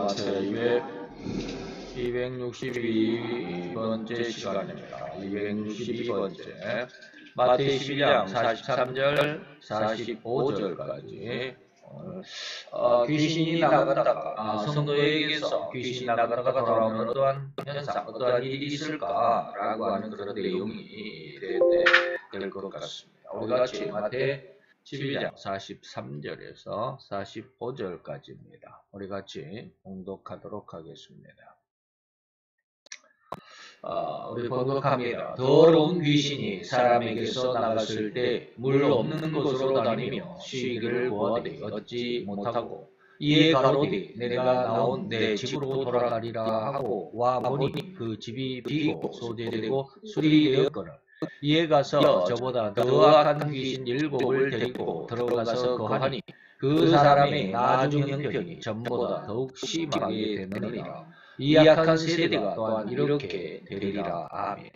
마태의 262번째 시간입니다. 262번째 마태 12장 43절 45절까지 귀신이 나갔다가 성도에게서 귀신이 나갔다가 돌아오는 어떠한 현상, 어떠한 일이 있을까라고 하는 그런 내용이 될 것 같습니다. 우리 같이 마태 12장 43절에서 45절까지입니다. 우리 같이 봉독하도록 하겠습니다. 우리 번독합니다. 더러운 귀신이 사람에게서 나갔을 때 물 없는 곳으로 다니며 쉬기를 구하되 얻지 못하고 이에 가로되 내가 나온 내 집으로 돌아가리라 하고 와보니 그 집이 비고 소재되고 수리되었거늘 이에 가서 저보다 더 악한 귀신 7을 데리고 들어가서 거하니 그 사람의 나중 형편이 전보다 더욱 심하게 되느니라. 이 악한 세대가 또한 이렇게 되리라. 아멘.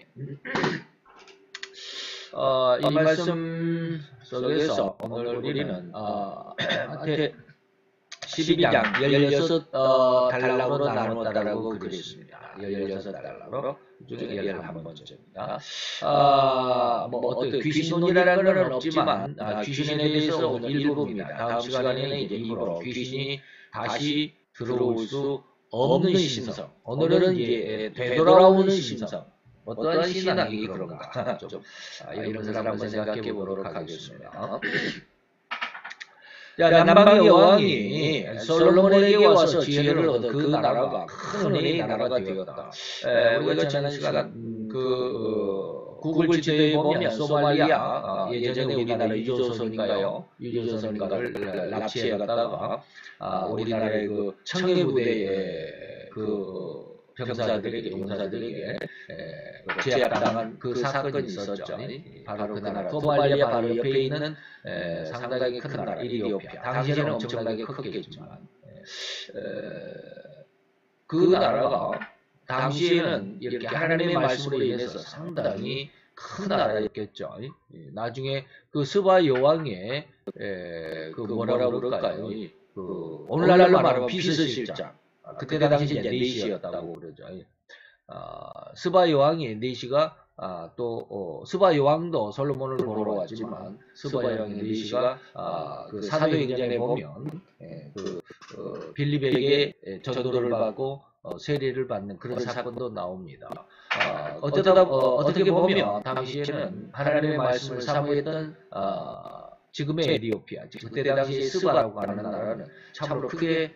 이 말씀 속에서 오늘 우리는 마태 12장 16달락으로 나누었다라고 그랬습니다. 16달락으로 중에 11번째입니다. 어떤 귀신론이라는 건 없지만 귀신에 대해서 오늘 일부입니다. 다음 시간에는 이제 일부로 귀신이 다시 들어올 수 없는 신성. 오늘은 이제 되돌아오는 신성. 어떠한 신앙이 그런가? 좀 이런 것을 한번 생각해 보도록 하겠습니다. 자, 남방의 왕이 솔로몬에게 와서 지혜를 얻어 그 나라가 큰 은혜의 나라가 되었다. 우리가 지난 시간 구글 지도에 보면 소말리아 예전에 우리나라 유조선인가요? 유조선인가를 납치해 갔다가 우리나라의 그 청해부대의 그 병사들에게 용사들에게 제압당한 그 사건이 있었죠. 바로 그 나라 소말리아 바로 옆에 있는 상당히 큰 나라 이리오피아. 당시에는 엄청나게 컸겠지만 그 나라가 당시에는 이렇게 하나님의 말씀으로 인해서 상당히 큰 나라였겠죠. 나중에 그 스바 여왕의 그 뭐라고 그럴까요? 그 오늘날로 말하면 비서실장. 그때 당시 이제 네시였다고 그러죠. 스바 여왕의 네시가 스바 여왕도 솔로몬을 보러 왔지만 스바 여왕의 네시가 그 사도행전에 보면 빌립에게 전도를 받고 세례를 받는 그런 사건도 나옵니다. 어떻게 보면 당시에는 하나님의 말씀을 사모했던 지금의 에티오피아, 그때 당시에 스바라고 하는 나라는 참으로 크게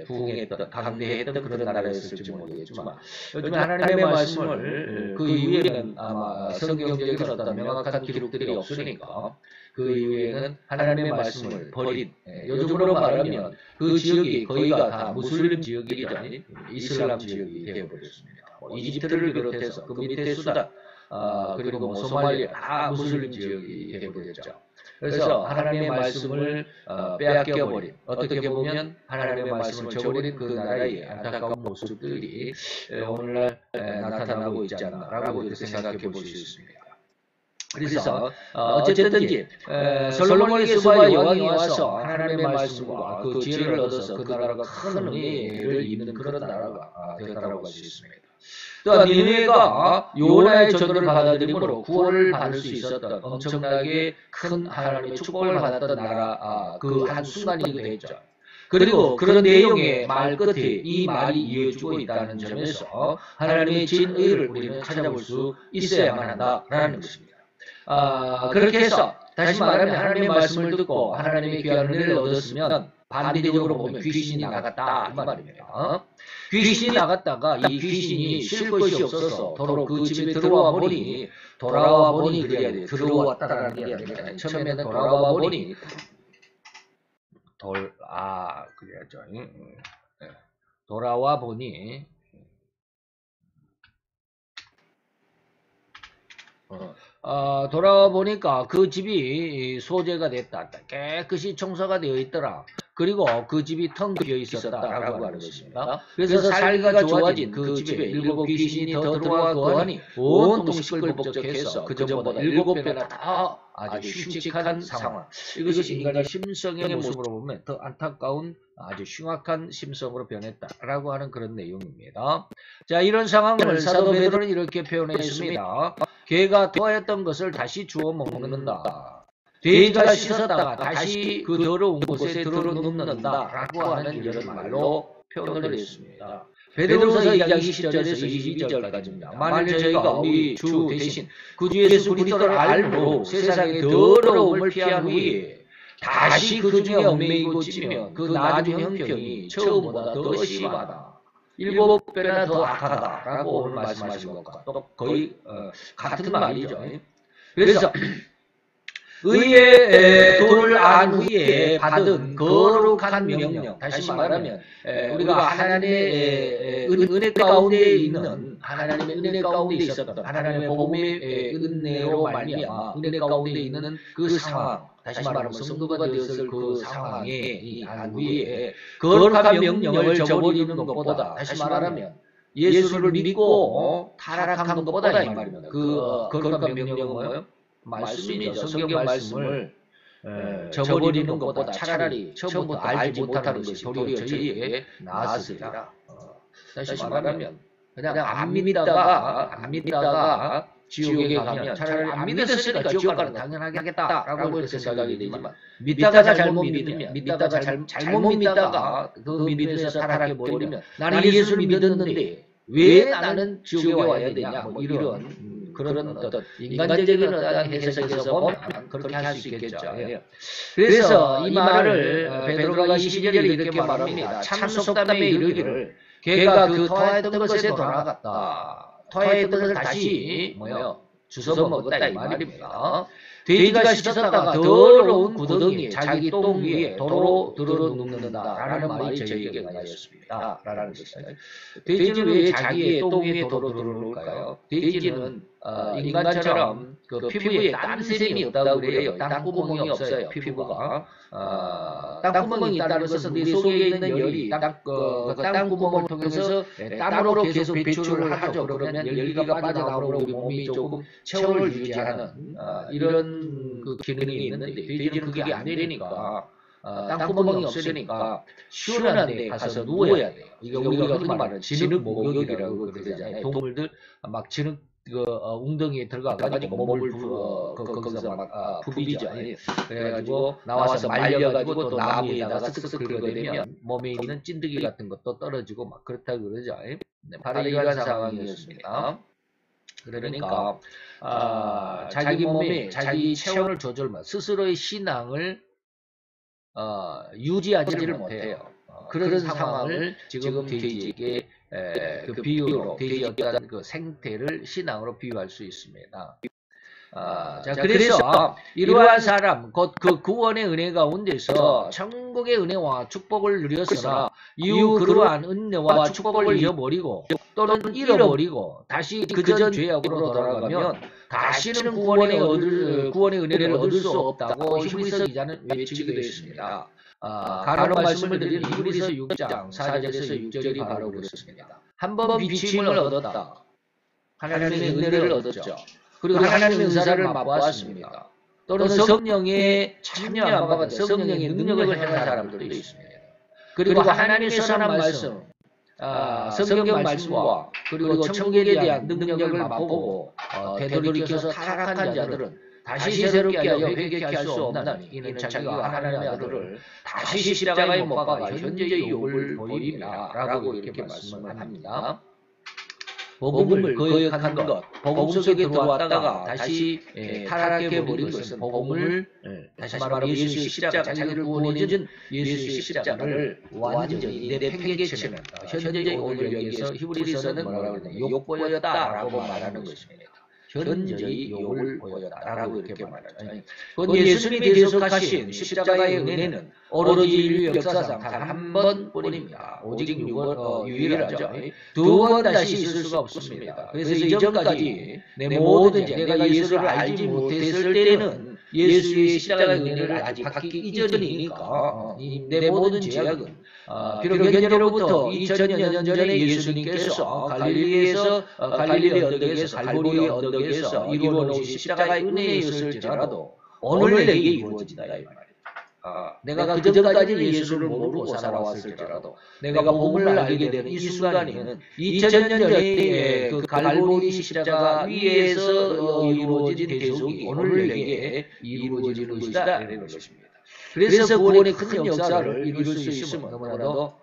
부흥했던, 강대했던 그런 나라였을지 모르겠지만 요즘 하나님의 말씀을 그 이후에는 아마 성경적인 어떤 명확한 기록들이 없으니까 그 이후에는 하나님의 말씀을 버린, 요즘으로 말하면 그 지역이 거의가 다 무슬림 지역이죠. 이슬람 지역이 되어버렸습니다. 이집트를 비롯해서 그 밑에 수단, 그리고 소말리아 다 무슬림 지역이 되어버렸죠. 그래서 하나님의 말씀을 빼앗겨버린, 어떻게 보면 하나님의 말씀을 저버린 그 나라의 안타까운 모습들이 오늘날 나타나고 있지 않나라고 이렇게 생각해 볼 수 있습니다. 그래서 어쨌든지 솔로몬에게 스바 여왕이 와서 하나님의 말씀과 그 지혜를 얻어서 그 나라가 큰 은혜를 입는 그런 나라가 되었다고 할 수 있습니다. 또 니느웨가 요나의 전도를 받아들임으로 구원을 받을 수 있었던 엄청나게 큰 하나님의 축복을 받았던 나라 그 한 순간이기도 했죠. 그리고 그런 내용의 말 끝에 이 말이 이어지고 있다는 점에서 하나님의 진의를 우리는 찾아볼 수 있어야만 한다라는 것입니다. 그렇게 해서 다시 말하면 하나님의 말씀을 듣고 하나님의 귀한 은혜를 얻었으면 반대적으로 보면 귀신이 나갔다 이 말입니다. 귀신이 나갔다가 이 귀신이 쉴 것이 없어서 도로 그 집에 돌아와 보니 그래야 돼. 들어왔다라는 게 아니라 처음에는 돌아와 보니 그래야죠. 돌아와 보니 돌아와 보니까 그 집이 소재가 됐다. 깨끗이 청소가 되어 있더라. 그리고 그 집이 텅 비어 있었다라고 하는 것입니다. 그래서 살기가 좋아진 그 집에 일곱 귀신이 더 들어와고 하니 온통 시끌벅적해서 그전보다 7배나 더 아주 흉측한 상황. 이것이 인간의 심성의 모습으로 보면 더 안타까운 아주 흉악한 심성으로 변했다라고 하는 그런 내용입니다. 자, 이런 상황을 사도 베드로는 이렇게 표현했습니다. 개가 더하였던 것을 다시 주워 먹는다. 돼지가 씻었다가 다시 그 더러운 곳에 들어눕는다 라고 하는 이런 말로 표현을 했습니다. 베드로서 2장 20절에서 22절까지입니다. 만일 저희가 우리 주 대신 그 주 예수 그리스도를 알므로 세상의 더러움을 피한 후에 다시 그 중에 얽매이고 찌면 그 나중 형평이 처음보다 더 심하다. 7배나 더 악하다라고 오늘 말씀하신 것과 또 거의 같은 말이죠. 그래서 의의 도를 안 후에 받은 거룩한 명령, 다시 말하면 우리가 하나님의 은혜 가운데 있는 하나님의 은혜 가운데 있었던 하나님의 복음의 은혜로 말미암아 은혜 가운데 있는 그 상황, 다시 말하면 성도가 되었을 그 상황에 안 후에 거룩한 명령을 저버리는 것보다, 다시 말하면 예수를 믿고 타락한 것보다 이 말입니다. 그 거룩한 명령은 뭐예요? 말씀이죠. 성경 말씀을 저버리는 것보다 차라리 처음부터 알지 못하는 것이 도리어 저희에게 나았으리라. 다시 말하면 그냥 안 믿다가 지옥에 가면 차라리 안 믿었으니까 지옥 가는 당연하게 하겠다라고 이렇게 생각이 되지만 믿다가 잘못 믿으면 믿다가 잘못 믿다가 그 믿음에서 타락해버리면 나는 예수를 믿었는데 왜 나는 지옥에 와야 되냐, 뭐 이런 그런 어떤 인간적인 어떤 해석에서 보면 그렇게 할 수 있겠죠. 그래서 이 말을 베드로가 22절에 이렇게 말합니다. 참 속담에 이르기를 걔가 그 토하였던 것에 돌아갔다. 토하였던 것을 다시 주워 먹었다 이 말입니다. 돼지가 씻었다가 더러운 구덩이에 자기 똥 위에 도로 들어눕는다라는 말이 저에게 나였습니다. 라는 것입니다. 돼지는 왜 자기의 똥 위에 도로 들어놓을까요? 돼지는 인간처럼 그 피부에 땀샘이 없다고 그래요. 땅구멍이 없어요. 피부가. 땅구멍이 있다는 것은 우리 속에 있는 열이 땅구멍을 통해서 땀으로 계속 배출을 하죠. 그러면 열기가 빠져나오므로 우리 몸이 조금 체온을 유지하는 이런 그 기능이 있는데 돼지는 그게 안 되니까 땅구멍이 없으니까 시원한 데 가서 누워야 돼요. 이거 우리가 흔히 말하는 진흙 목욕이라고 그러잖아요. 동물들 막 진흙 웅덩이에 들어가가지고 몸을 거기서 막 부비죠. 그래가지고 나와서 말려가지고 또 나무에다가 쓱쓱 긁어대면 몸에 있는 찐득이 같은 것도 떨어지고 막 그렇다고 그러죠. 네, 바로 이러한 상황이었습니다. 그러니까 자기 몸에 자기 체온을 조절만 스스로의 신앙을 유지하지를 못해요. 그런 상황을 지금 돼지에게 그 비유로 돼지의 어떤 그 생태를 신앙으로 비유할 수 있습니다. 자, 그래서 이러한 사람, 곧 그 구원의 은혜 가운데서 천국의 은혜와 축복을 누렸으나 이후 그러한 은혜와 축복을 잃어버리고 또는 잃어버리고 다시 그전 죄악으로 돌아가면 다시는 구원의 은혜를 얻을 수 없다고 히브리서 기자는 외치기도 했습니다. 간혹 말씀을 드린 히브리서 6장 4절에서 6절이 바로 그렇습니다. 한번 비침을 얻었다. 하나님의 은혜를 얻었죠. 그리고 하나님의 은사를 맛보았습니다. 또는 성령에 참여한 바가 성령의 능력을 행한 사람들도 있습니다. 그리고 하나님의 선한 말씀, 성경 말씀과 그리고 천국에 대한 능력을 맛보고 되돌이켜서 타락한 자들은 다시 새롭게 하여 회개케 할 수 없나니 이는 자기가 하나님의 아들을 다시 십자가에 못 박아 현재의 욕을 보이리라 라고 이렇게 말씀을 합니다. 복음을 거역한 것, 복음 속에 들어왔다가 다시 타락해버린 것은 복음을, 다시 말하면 예수의 십자가, 자기를 구원해준 예수의 십자가를 완전히 내팽개치는 현재 오늘 여기서 히브리서는 뭐라고 그러냐, 욕보였다라고 말하는 것입니다. 현저히 욕을 보였다라고 이렇게 말하죠. 곧 예수님이 계속하신 십자가의 은혜는 오로지 인류 역사상 단 한 번뿐입니다. 오직 유일하죠. 두 번 다시 있을 수가 없습니다. 그래서 이전까지 내 모든 죄, 내가 예수를 알지 못했을 때는 예수의 십자가의 은혜를 아직 받기 이전이니까 내 모든 제약은 비록 현재로부터 2000년 전에 예수님께서 갈릴리 언덕에서 갈보리 언덕에서 이루어 놓으신 십자가의 은혜였을지라도 오늘 내게 이루어진다 이 말이에요. 내가 그 전까지 예수를 모르고 살아왔을지라도 내가 복음을 알게 되는 이 순간에는 2000년 전에 그 갈보리 십자가 위에서 이루어진 대속이 오늘 내게 이루어지는 것이다 이런 것입니다. 그래서 구원의 큰 역사를 이룰 수 있음은 너무나도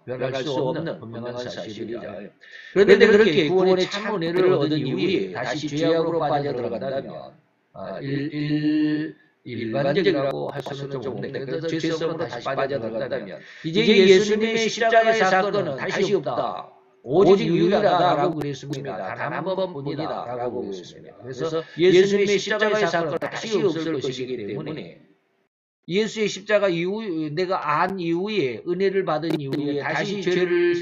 변할 수 없는 분명한 사실이다. 그런데 그렇게 구원의 참 은혜를 얻은 이후에 다시 죄악으로 빠져들어간다면 일반적이라고 할 수는 좀 없는데 그래서 죄성으로 다시 빠져들어간다면 이제 예수님의 십자가의 사건은 다시 없다. 오직 유일하다라고 그랬습니다. 단 한 번뿐이다라고 그랬습니다. 그래서 예수님의 십자가의 사건은 다시 없을 것이기 때문에 예수의 십자가 이후 내가 안 이후에 은혜를 받은 이후에 다시 죄를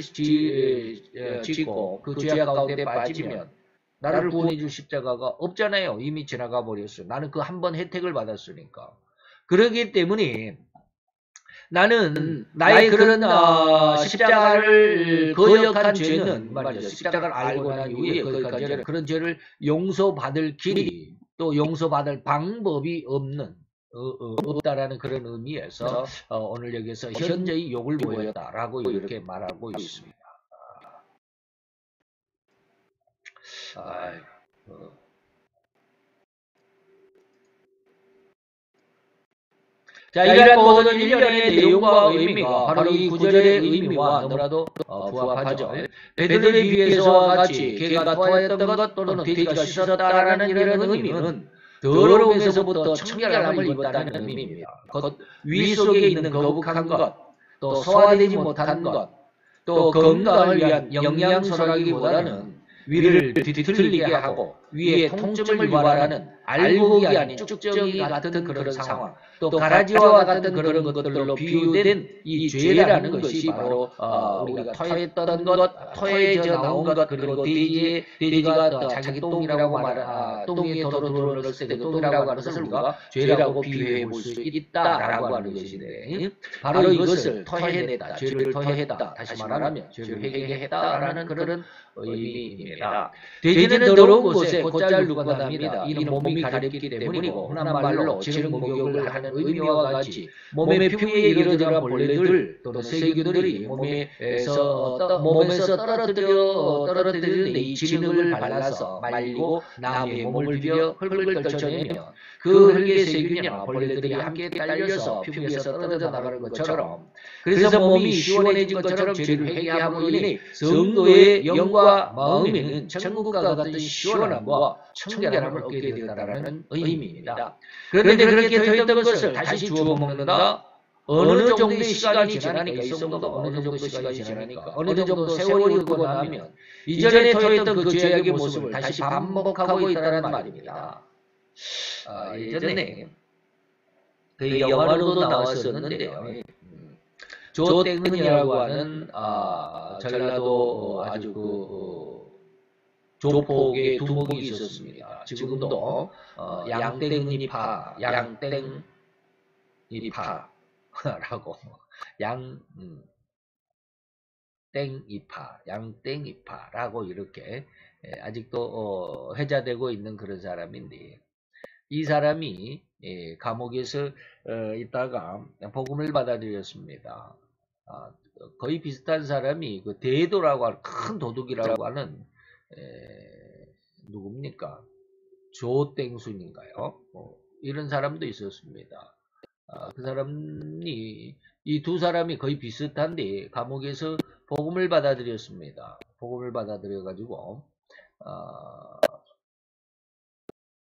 짓고 그 죄악 가운데 빠지면 나를 구원해 줄 십자가가 없잖아요. 이미 지나가 버렸어요. 나는 그 한 번 혜택을 받았으니까. 그렇기 때문에 나는 나의 그런 십자가를 거역한 죄는 말이죠. 십자가를 알고 난 이후에 거역한 죄는 그런 죄를 용서받을 길이 또 용서받을 방법이 없다라는 그런 의미에서 오늘 여기서 현재의 욕을 보였다라고 이렇게 말하고 있습니다. 자, 이러한 모든 일련의 내용과 의미가 바로 이 구절의 의미와 너무나도 부합하죠. 베드로에 비해서와 같이 개가 토하였던 것 또는 돼지가 씻었다라는 이런 의미는 더러움에서부터 청결함을 입었다는 의미입니다. 위 속에 있는 거북한 것, 또 소화되지 못한 것, 또 건강을 위한 영양소라기보다는 위를 뒤틀리게 하고 위에 통증을 유발하는 알곡이 아닌 쭉정이 같은 그런 상황, 또 가라지와 같은 그런 것들로 비유된 이 죄라는 것이 바로 우리가 토했던 것, 토해져 나온 것, 그리고 돼지가 자기 똥이라고 똥에 도로 넣었을 때 똥이라고 하는 것을 우리가 죄라고 비유해 볼 수 있다라고 하는 것인데 바로 이것을 토해냈다, 죄를 토해했다, 다시 말하면 죄를 회개했다라는 그런 의미입니다. 돼지는 더러운 곳에 곧잘 누가답니다. 이는 몸이 가렵기 때문이고 흔한 말로 지능 목욕을 하는 의미와 같이 몸의 피부에 이르더라 벌레들 또는 세균들이 몸에서 떨어뜨리는 이 지능을 발라서 말리고 나무에 몸을 비벼 흙을 떨쳐내면 그 흙의 세균이나 벌레들이 함께 딸려서 피부에서 떨어져 나가는 것처럼 그래서 몸이 시원해진 것처럼 죄를 회개함으로 인해 성도의 영과 마음에는 천국과 같은 시원함과 청결함을 얻게 된다는 의미입니다. 그런데 그렇게 더했던 것을 다시 주워 먹는다. 어느 정도의 시간이 지나니까 이 성도가 어느 정도 시간이 지나니까 어느 정도 세월이 흐르고 나면 이전에 토했던 그 죄악의 모습을 다시 반복하고 있다는 말입니다. 예전에 그 영화로도 나왔었는데요. 조땡은이라고 하는 전라도 아주 조폭의 두목이 있었습니다. 지금도 양땡이파라고 양땡이파라고 이렇게 아직도 회자되고 있는 그런 사람인데 이 사람이 감옥에서 있다가 복음을 받아들였습니다. 거의 비슷한 사람이 그 대도라고 하는 큰 도둑이라고 하는 누굽니까? 조땡순인가요? 이런 사람도 있었습니다. 그 사람이 이 두 사람이 거의 비슷한데 감옥에서 복음을 받아들였습니다. 복음을 받아들여가지고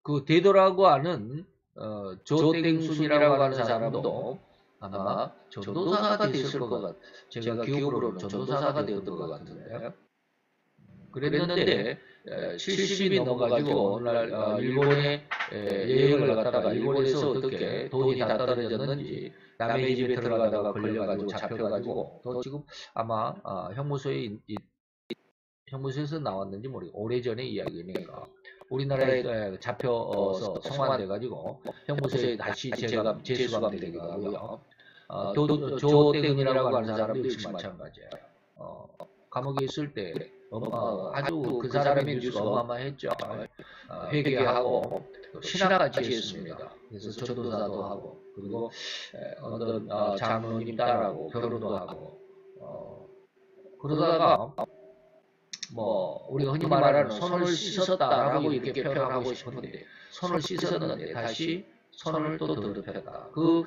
그 대도라고 하는 조땡순이라고 하는 사람도 아마 전도사가 됐을 것 같아요. 제가 기억으로는 전도사가 되었던 것 같은데 그랬는데 70이 넘어가지고 어느 날 일본에 여행을 갔다가 일본에서 어떻게 돈이 다 떨어졌는지 남의 집에 들어가다가 걸려가지고 잡혀가지고 또 지금 아마 형무소에서 나왔는지 모르겠고 오래전의 이야기니까 우리나라에 잡혀서 송환돼가지고 형무소에 다시 재수감 되기도 하고요. 조땡이라고 하는 사람도 역시 마찬가지예요. 감옥에 있을 때 아주 그 사람의 뉴스가 어마어마했죠. 회개하고 신학까지 했습니다. 그래서 전도사도 하고 그리고 어떤 장로님 딸하고 결혼도 하고 그러다가 뭐 우리가 흔히 말하는 손을 씻었다라고 이렇게 표현하고 싶은데 손을 씻었는데 다시 손을 또 더럽혔다. 그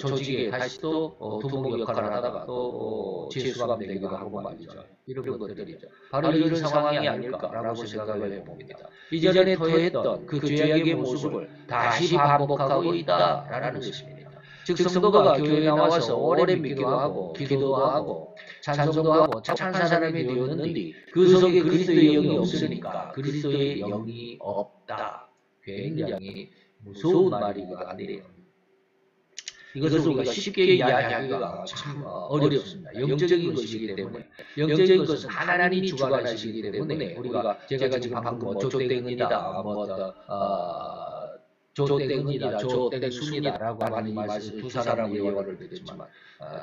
조직에 다시 또 두목 역할을 하다가 또 재수감 되기도 하고 말이죠. 이런 것들이죠. 바로 이런 상황이 아닐까라고 생각을 해봅니다. 이전에 토했던 그 죄악의 모습을 다시 반복하고 있다라는 것입니다. 즉 성도가 교회에 나와서 오래 믿기도 하고 기도도 하고 찬송도 하고 착한 사람이 되었는데 그 속에 그리스도의 영이 없으니까 그리스도의 영이 없다. 굉장히 무서운 말이기도 한데요. 이것을 우리가 쉽게 이야기하기가 참 어렵습니다. 영적인 것이기 때문에 영적인 것은 하나님이 주관하시기 때문에 우리가 제가 지금 방금 조땡입니다. 조땡입니다. 조땡순이다라고 하는 말씀을 두 사람의 예화를 드렸지만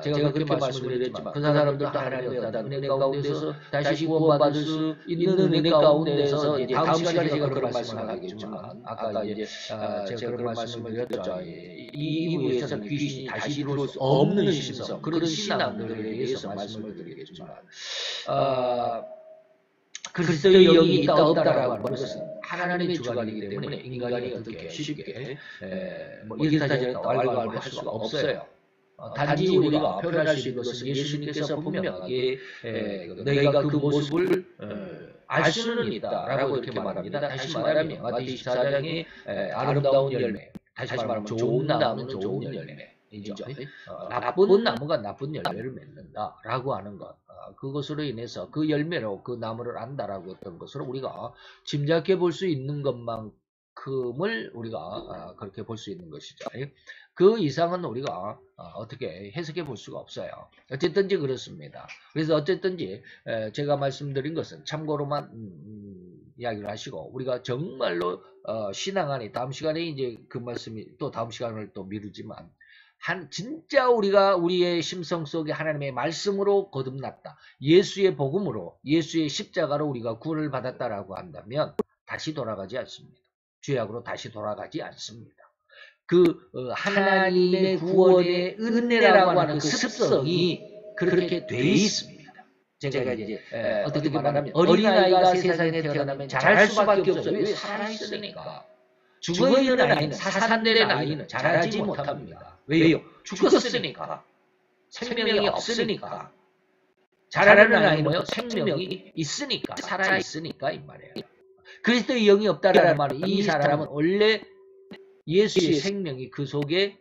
제가 그렇게 말씀을 드렸지만 그 사람들도 하나님의 어떤 은혜 가운데서 다시 구원받을 수 있는 은혜 가운데서 이제 다음 시간에 제가 그런 말씀을 하겠지만 아까 이제 제가 그런 말씀을 드렸죠. 이 이후에서는 귀신이 다시 들어올 수 없는 심성 그런 신앙들에 대해서 말씀을 드리겠지만 그리스도의 영이 있다 없다라고 하는 것은 하나님의 주관이기 때문에 인간이 어떻게 쉽게 일사전에 알고 할 수가 없어요. 단지 우리가 표현할 수 있는 것은 예수님께서 분명하게 너희가 그 모습을 알 수는 있다라고 이렇게 말합니다. 다시 말하면 마태복음 24장의 아름다운 열매, 다시 말하면 좋은 나무는 좋은 열매이죠. 나쁜 나무가 나쁜 열매를 맺는다라고 하는 것. 그것으로 인해서 그 열매로 그 나무를 안다라고 했던 것으로 우리가 짐작해 볼 수 있는 것만큼을 우리가 그렇게 볼 수 있는 것이죠. 그 이상은 우리가 어떻게 해석해 볼 수가 없어요. 어쨌든지 그렇습니다. 그래서 어쨌든지 제가 말씀드린 것은 참고로만 이야기를 하시고 우리가 정말로 신앙 안에 다음 시간에 이제 그 말씀이 또 다음 시간을 또 미루지만 진짜 우리가 우리의 심성 속에 하나님의 말씀으로 거듭났다. 예수의 복음으로 예수의 십자가로 우리가 구원을 받았다라고 한다면 다시 돌아가지 않습니다. 죄악으로 다시 돌아가지 않습니다. 그 하나님의 구원의 은혜라고 하는 그 습성이 그렇게 돼 있습니다. 제가 이제 어떻게 말하면 어린아이가 세상에 태어나면 잘할 수밖에 없어요. 왜? 살아있으니까. 죽어있는 아이는 사산된 아이는 잘하지 못합니다. 왜요? 죽었으니까. 생명이 없으니까. 잘하는 아이는 뭐요? 생명이 있으니까. 살아있으니까 이 말이에요. 그리스도의 영이 없다라는 말은 이 사람은 원래 예수의 생명이 그 속에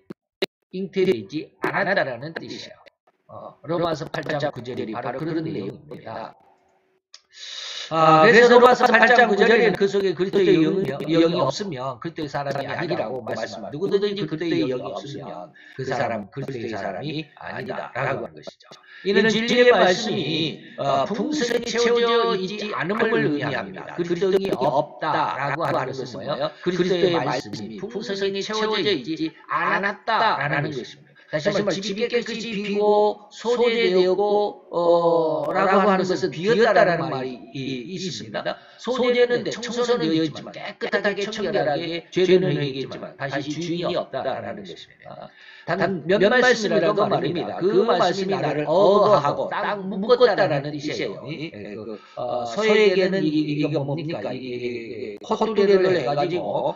잉태되지 않았다라는 뜻이에요. 로마서 8장 9절이 바로 그런 내용입니다. 그래서 로마서 8장 9절에는 그 속에 그리스도의 영이 없으면 그리스도의 사람이 아니라고 말씀합니다. 누구든지 그리스도의 영이 없으면 그 사람은 그리스도의 사람이 아니다라고 하는 것이죠. 이는 진리의 말씀이 풍성히 채워져 있지 않음을 의미합니다. 그리스도의 영이 없다라고 하는 것은 뭐예요? 그리스도의 말씀이 풍성히 채워져 있지 않았다라는 것입니다. 다시 한번 집이 깨끗이 비고 소재되었고 라고 하는 것은 비었다라는 말이 있습니다. 소재는 청소는 되어 있지만 깨끗하게 청결하게 죄는 행했지만 다시 주인이 없다라는 것입니다. 단 몇 말씀이라도 말입니다. 그 말씀이 나를 어거하고 딱 묶었다라는 뜻이에요. 소에게는 이게 뭡니까? 이게 콧두레를 해가지고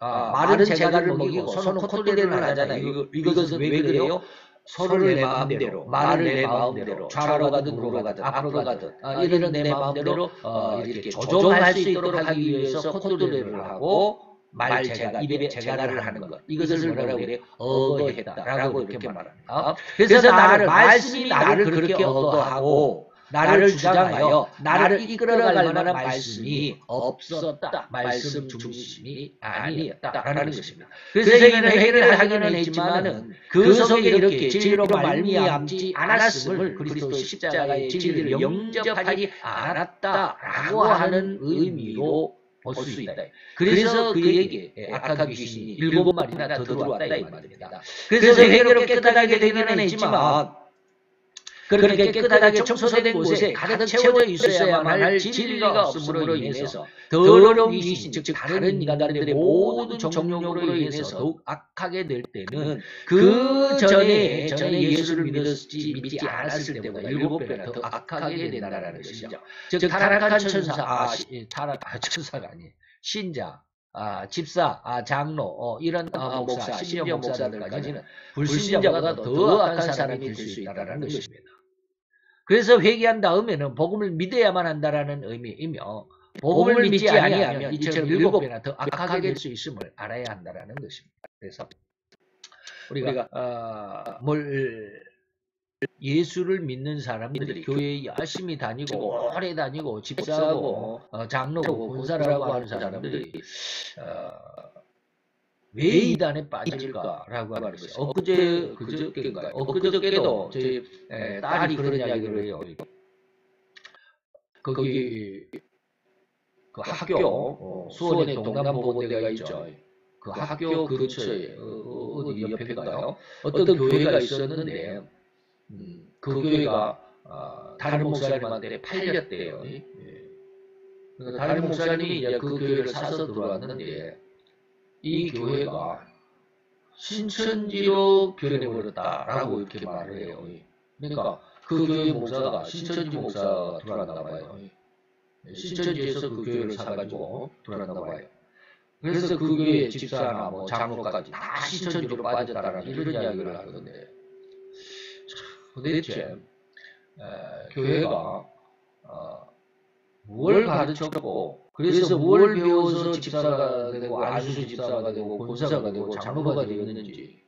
마른 재갈을 먹이고 소는 콧두레를 하잖아요. 이것은 왜 그래요? 소를 내 마음대로, 말을 내 마음대로, 좌로 가든 우로 가든 앞으로 가든 이런 내 마음대로 이렇게 조종할 수 있도록 하기 위해서 콧두레를 하고 입에 재갈을 하는 것. 이것을 뭐라고 그래요? 어거했다라고 이렇게 말합니다. 그래서 말씀이 나를 그렇게 어거하고 나를 주장하여 나를 이끌어갈 만한 말씀이 없었다. 말씀 중심이 아니었다라는 것입니다. 그래서 이는 회개를 하기는 했지만은 그 속에 이렇게 진리로 말미암지 않았음을 그리스도 십자가의 진리를 영접하지 않았다라고 하는 의미로 볼 수 있다. 그래서 그에게 악한 귀신이 7마리나 더 들어왔다 이 말입니다. 그래서 회개로 깨끗하게 되기는 했지만 그렇게 깨끗하게 청소된 곳에 가득 채워져 있어야만 할 진리가 없음으로 인해서 더러운 귀신, 즉 다른 인간들의 모든 정욕으로 인해서 더욱 악하게 될 때는 그 전에 예수를 믿지 않았을 때보다 7배나 더 악하게 된다는 것이죠. 즉 타락한 천사, 천사가 아니에요. 신자, 집사, 장로, 이런 목사, 심지어 목사들까지는 불신자보다 더 악한 사람이 될 수 있다는 것입니다. 그래서 회개한 다음에는 복음을 믿어야만 한다라는 의미이며 복음을 믿지 아니하면 이처럼 7배나 더 악하게 될 수 있음을 알아야 한다라는 것입니다. 그래서 우리가 예수를 믿는 사람들이 교회에 열심히 다니고 오래 다니고 집사하고 장로고 권사라고 하는 사람들이 왜 이단에 빠질까라고 하는 것이죠. 엊그저께도 저희 딸이 그런 이야기를 해요. 거기 그 학교 수원에 동남보고대가 있죠. 그 학교 근처에 어디 옆에인가요? 어떤 교회가 있었는데 그 교회가 다른 목사님한테 팔렸대요. 그러니까 다른 목사님이 이제 그 교회를 사서 들어왔는데 이 교회가 신천지로 변해버렸다라고 이렇게 말을 해요. 그러니까 그 교회 목사가 신천지 목사가 들어왔나 봐요. 신천지에서 그 교회를 사가지고 들어왔나 봐요. 그래서 그 교회 집사나 뭐 장로까지 다 신천지로 빠졌다라는 이런 이야기를 하던데 도대체 교회가 뭘 가르쳤고 그래서 뭘 배워서 집사가 되고 안수 집사가 되고 권사가 되고 장로가 되었는지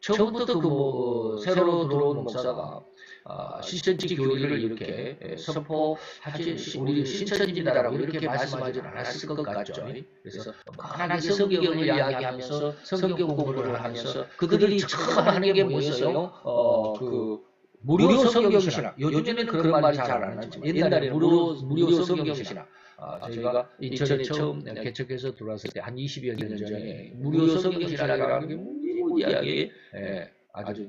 처음부터 그 새로 들어온 목사가 신천지 교리를 이렇게 선포하지 우리 신천지다라고 이렇게 말씀하지 않았을 것 같죠. 그래서 편하게 성경을 이야기하면서 성경 공부를 하면서 그들이 처음 하는 게 뭐였어요? 무료 성경신학. 요즘에는 그런 말이 잘 안 하지만 옛날에는 무료 성경신학. 저희가 인천에 처음 개척해서 들어왔을 때 한 20여 년 전에 무료 성경신학이라는 게 무지하게 아주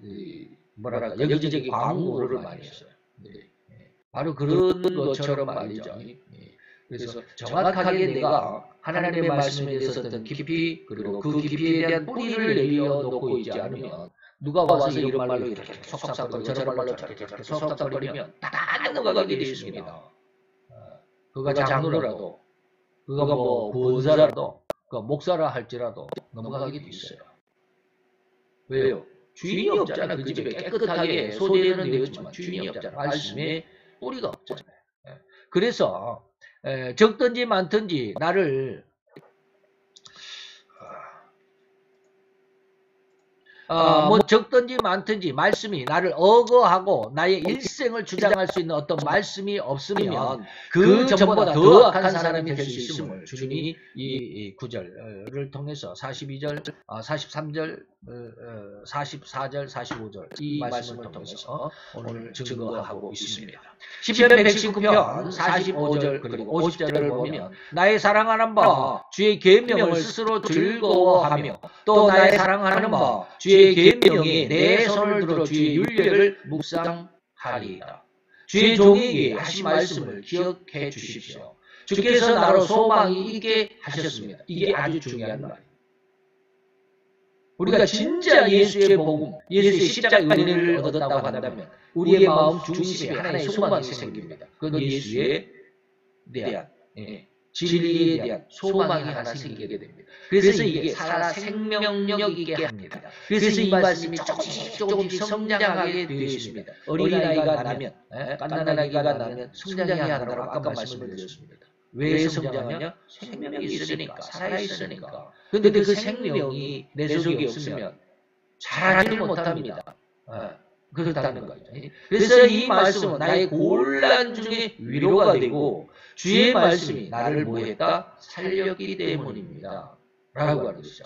뭐랄까 여기저기 광고를 많이 했어요. 바로 그런 것처럼 말이죠. 그래서 정확하게 내가 하나님의 말씀에 대해서 어떤 깊이 그리고 그 깊이에 대한 뿌리를 내려놓고 있지 않으면 누가 와서 이런 말로 이렇게 속삭거리고 저런 말로 저렇게 속삭거리면 다 넘어가게 되어 있습니다. 그가 장로라도 그가 뭐 권사라도 그가 목사라 할지라도 넘어가게 되어 있어요. 왜요? 주인이 없잖아. 그 집에 깨끗하게 소재는 되었지만 주인이 없잖아. 말씀에 뿌리가 없잖아요. 그래서 적든지 많든지 나를 뭐 적든지 많든지 말씀이 나를 억어하고 나의 일생을 주장할 수 있는 어떤 말씀이 없으면 그 전보다 더 악한 사람이 될 수 있음을 주님이 이 구절을 통해서 42절, 43절, 44절, 45절 이 말씀을 통해서 오늘 증거하고 있습니다. 시편 119편 45절 그리고 50절을 보면 나의 사랑하는 바 주의 계명을 스스로 즐거워하며 또 나의 사랑하는 바 주의 계명에 내 손을 들어 주의 율례를 묵상하리이다. 주의 종에게 하신 말씀을 기억해 주십시오. 주께서 나로 소망이 있게 하셨습니다. 이게 아주 중요한 말이에요. 우리가 진짜 예수의 복음, 예수의 십자가 은혜를 얻었다고 한다면 우리의 마음 중심에 하나의 소망이 생깁니다. 그건 예수에 대한 진리에 대한 소망이 하나 생기게 됩니다. 그래서 이게 살아 생명력 있게 합니다. 그래서 이 말씀이 조금씩 성장하게 되어 있습니다. 어린아이가 나면, 갓난아기가 나면 성장해야 한다고 아까 말씀을 드렸습니다. 왜 성장하냐? 생명이 있으니까, 살아있으니까. 근데 그 생명이 내 속에 없으면 자라지를 못합니다. 그렇다는 거죠. 그래서 이 말씀은 나의 곤란 중에 위로가 되고 주의 말씀이 나를 뭐했다? 살렸기 때문입니다. 라고 하는 것이죠.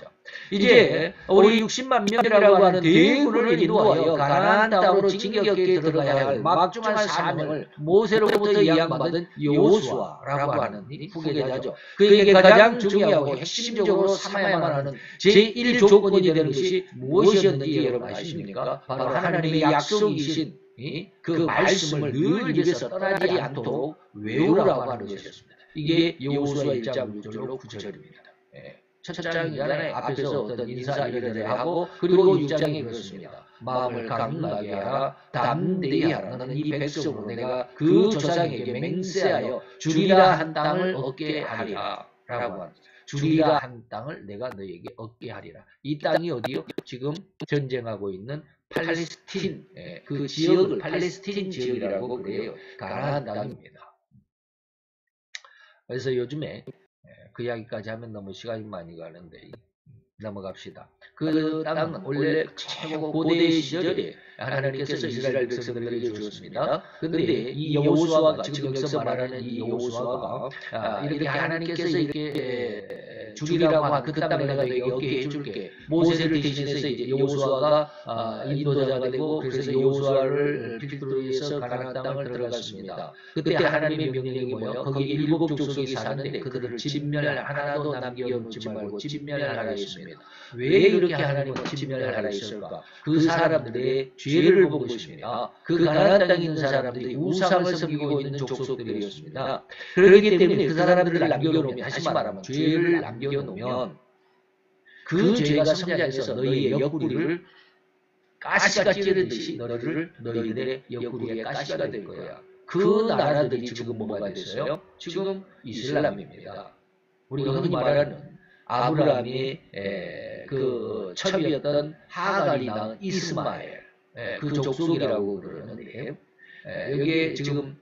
이제 우리 60만 명이라고 하는 대군을 인도하여 가나안 땅으로 진격해 들어가야 할 막중한 사명을 모세로부터 이양받은 여호수아라고 하는 후계자죠. 그에게 가장 중요하고 핵심적으로 삼아야만 하는 제1조건이 되는 것이 무엇이었는지 여러분 아십니까? 바로 하나님의 약속이신 그 말씀을 늘 입에서 떠나지 않도록 외우라고 하는 것이었습니다. 이게 여호수아 1장 6절로 9절입니다. 첫 장에 앞에서 어떤 인사 이래저래 하고 그리고 6장에 그렇습니다. 마음을 강하게 하라, 담대히 하라. 너는 이 백성으로 내가 그 조상에게 맹세하여 주리라 한 땅을 얻게 하리라 라고 합니다. 주리라 한 땅을 내가 너에게 얻게 하리라. 이 땅이 어디요? 지금 전쟁하고 있는 팔레스틴 그 지역을 팔레스틴 지역이라고 그래요. 가나안 땅입니다. 그래서 요즘에 그 이야기까지 하면 너무 시간이 많이 가는데 넘어갑시다. 그 땅은 원래 최고 고대 시절에 하나님께서 이스라엘 백성들에게 주었습니다. 그런데 이 여호수아가 지금 여기서 말하는 이 여호수아가 이렇게 하나님께서 이렇게 주리라고 한 그 땅을 내가 너에게 얻게 해줄게. 모세를 대신해서 이제 여호수아가 인도자가 되고 그래서 여호수아를 필두로 해서 가나안 땅을 들어갔습니다. 그때 하나님의 명령이 뭐예요? 거기 7 족속이 사는데 그들을 진멸 하나도 남겨놓지 말고 진멸하라 했습니다. 왜 이렇게 하나님은 진멸하라 했을까? 그 사람들의 죄를 보고 있습니다. 그 가나안 땅에 있는 사람들이 우상을 섬기고 있는 족속들이었습니다. 그렇기 때문에 그 사람들을 남겨놓으면, 다시 말하면 죄를 남겨놓으면 그 죄가 성장해서 너희의 옆구리를 가시가 찌르듯이 너희들의 옆구리에 가시가 될 거야. 그 나라들이 지금 뭐가 됐어요? 지금 이슬람입니다. 우리가 흔히 말하는 아브라함의 그 첩이었던 하갈이 낳은 이스마엘, 그 족속이라고 그러는데, 여기에 지금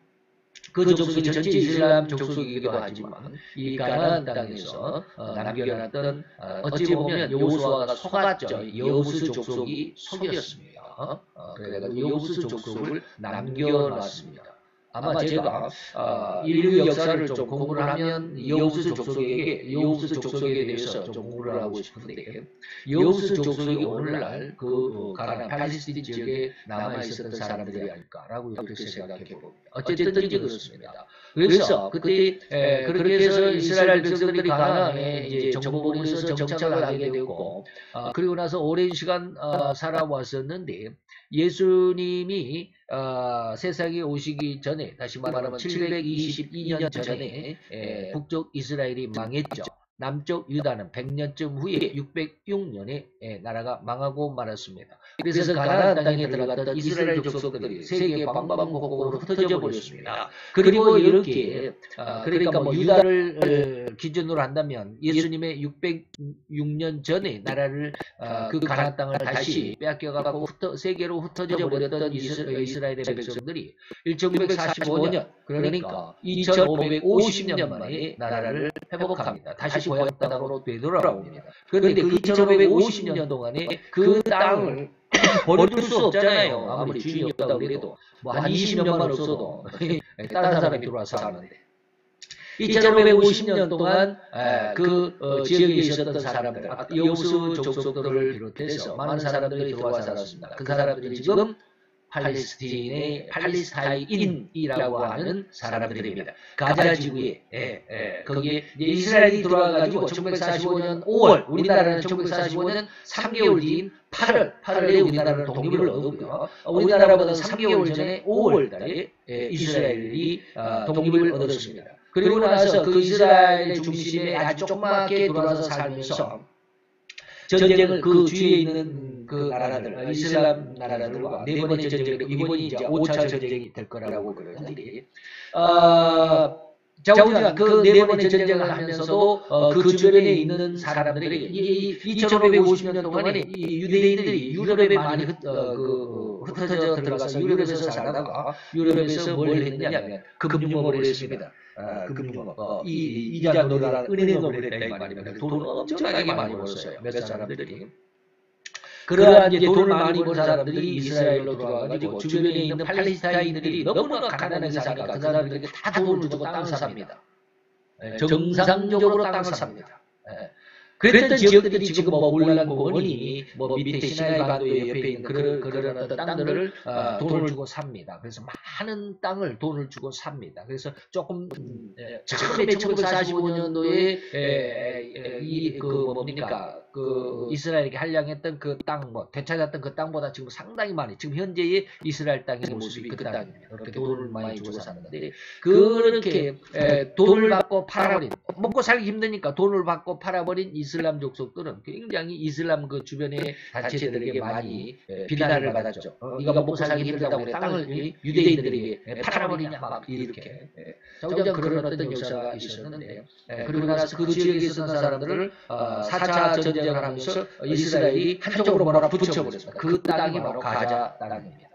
그 족속이 전체 이슬람 족속이기도 하지만 이 가나안 땅에서 남겨놨던 어찌 보면 여호수아가 속았죠. 여부스 족속이 속였습니다. 그래가지고 여부스 족속을 남겨놨습니다. 아마 제가 인류 역사를 좀 공부를 하면 여부스 족속에 대해서 좀 공부를 하고 싶은데, 여부스 족속이 오늘날 그 가나안 팔레스틴 지역에 남아 있었던 사람들이 아닐까라고 이렇게 생각해 봅니다. 어쨌든 그렇습니다. 그래서 그때 그렇게 해서 이스라엘 백성들이 가나안에 이제 정복을 해서 정착을 하게 되었고, 그리고 나서 오랜 시간 살아왔었는데, 예수님이 세상에 오시기 전에, 다시 말하면 722년 전에 북쪽 이스라엘이 망했죠. 남쪽 유다는 100년쯤 후에 606년에 나라가 망하고 말았습니다. 그래서 가나안 땅에 들어갔던 이스라엘 족속들이 세계 방방곡곡으로 흩어져 버렸습니다. 그리고 이렇게 그러니까 뭐 유다를 기준으로 한다면 예수님의 606년 전에 나라를 그 가나안 땅을 다시 빼앗겨갖고 세계로 흩어져 버렸던 이스라엘의 백성들이 1945년, 그러니까 2550년 만에 나라를 회복합니다. 다시 고향 땅으로 되돌아옵니다. 그런데 그 2550년 동안에 그 땅을 버릴 수 없잖아요. 아무리 주인이 없다고 해도 뭐 한 20년만 없어도 다른 사람이 들어와서 사는데, 2550년 동안 그 지역에 있었던 사람들, 여부스 족속들을 비롯해서 많은 사람들이 들어와 살았습니다. 그 사람들이 지금 팔레스타인의 팔레스타인이라고 하는 사람들입니다. 가자 지구에 거기에 이스라엘이 들어와가지고 1945년 5월, 우리나라는 1945년 3개월 뒤인 8월에 우리나라는 독립을 얻었고요. 우리나라보다 3개월 전에 5월달에 이스라엘이 독립을 얻었습니다. 그리고 나서 그 이스라엘의 중심에 아주 조그맣게 들어와서 살면서 전쟁을 그 주위에 있는 그 나라들, 이슬람 나라들과 네 번의 전쟁을, 이번이 이제 5차 전쟁이 될 거라고 그러는데, 자, 우리가 그 네 번의 전쟁을 하면서도 그 주변에 있는 사람들에게 2550년 동안에 이 유대인들이 유럽에 많이 흩어져 들어가서 유럽에서 살다가 유럽에서 뭘 했느냐면 금융업을 했습니다. 금융업. 이자 노래라 은행업을 했다 이 말입니다. 돈을 엄청나게 많이 벌었어요. 몇 사람들이. 그러한 이제 돈을 많이 버는 사람들이 이스라엘로 들어와가지고 주변에 있는 팔레스타인들이 너무나 가난하게 사니까 그 사람들에게 다 돈을 주고 땅을 삽니다. 정상적으로 땅을 삽니다. 그랬던 지역들이 지금 뭐 울란고원이 뭐 밑에 시나이 반도 옆에 있는 그런 어떤 땅들을 돈을 주고 삽니다. 그래서 많은 땅을 돈을 주고 삽니다. 그래서 조금 처음에 1945년도에 이 그 뭡니까 그 이스라엘에게 할량했던 그 땅 뭐 되찾았던 그 땅보다 지금 상당히 많이 지금 현재의 이스라엘 땅의 모습이 그 땅입니다. 그렇게 돈을 많이 주고 샀는데 그렇게 돈을 받고 팔아버린 먹고 살기 힘드니까 돈을 받고 팔아버린 이슬람 족속들은 굉장히 이슬람 그 주변의 단체들에게 많이 비난을 받았죠. 네가 먹고 살기 힘들다고 왜 땅을 유대인들에게 팔아버리냐 막 이렇게 정작 그런 어떤 역사가 있었는데요. 그리고 나서 그 지역에 있었던 사람들을 4차 전쟁을 하면서 이스라엘이 한쪽으로 몰아붙여버렸습니다. 그 땅이 바로 가자 땅입니다.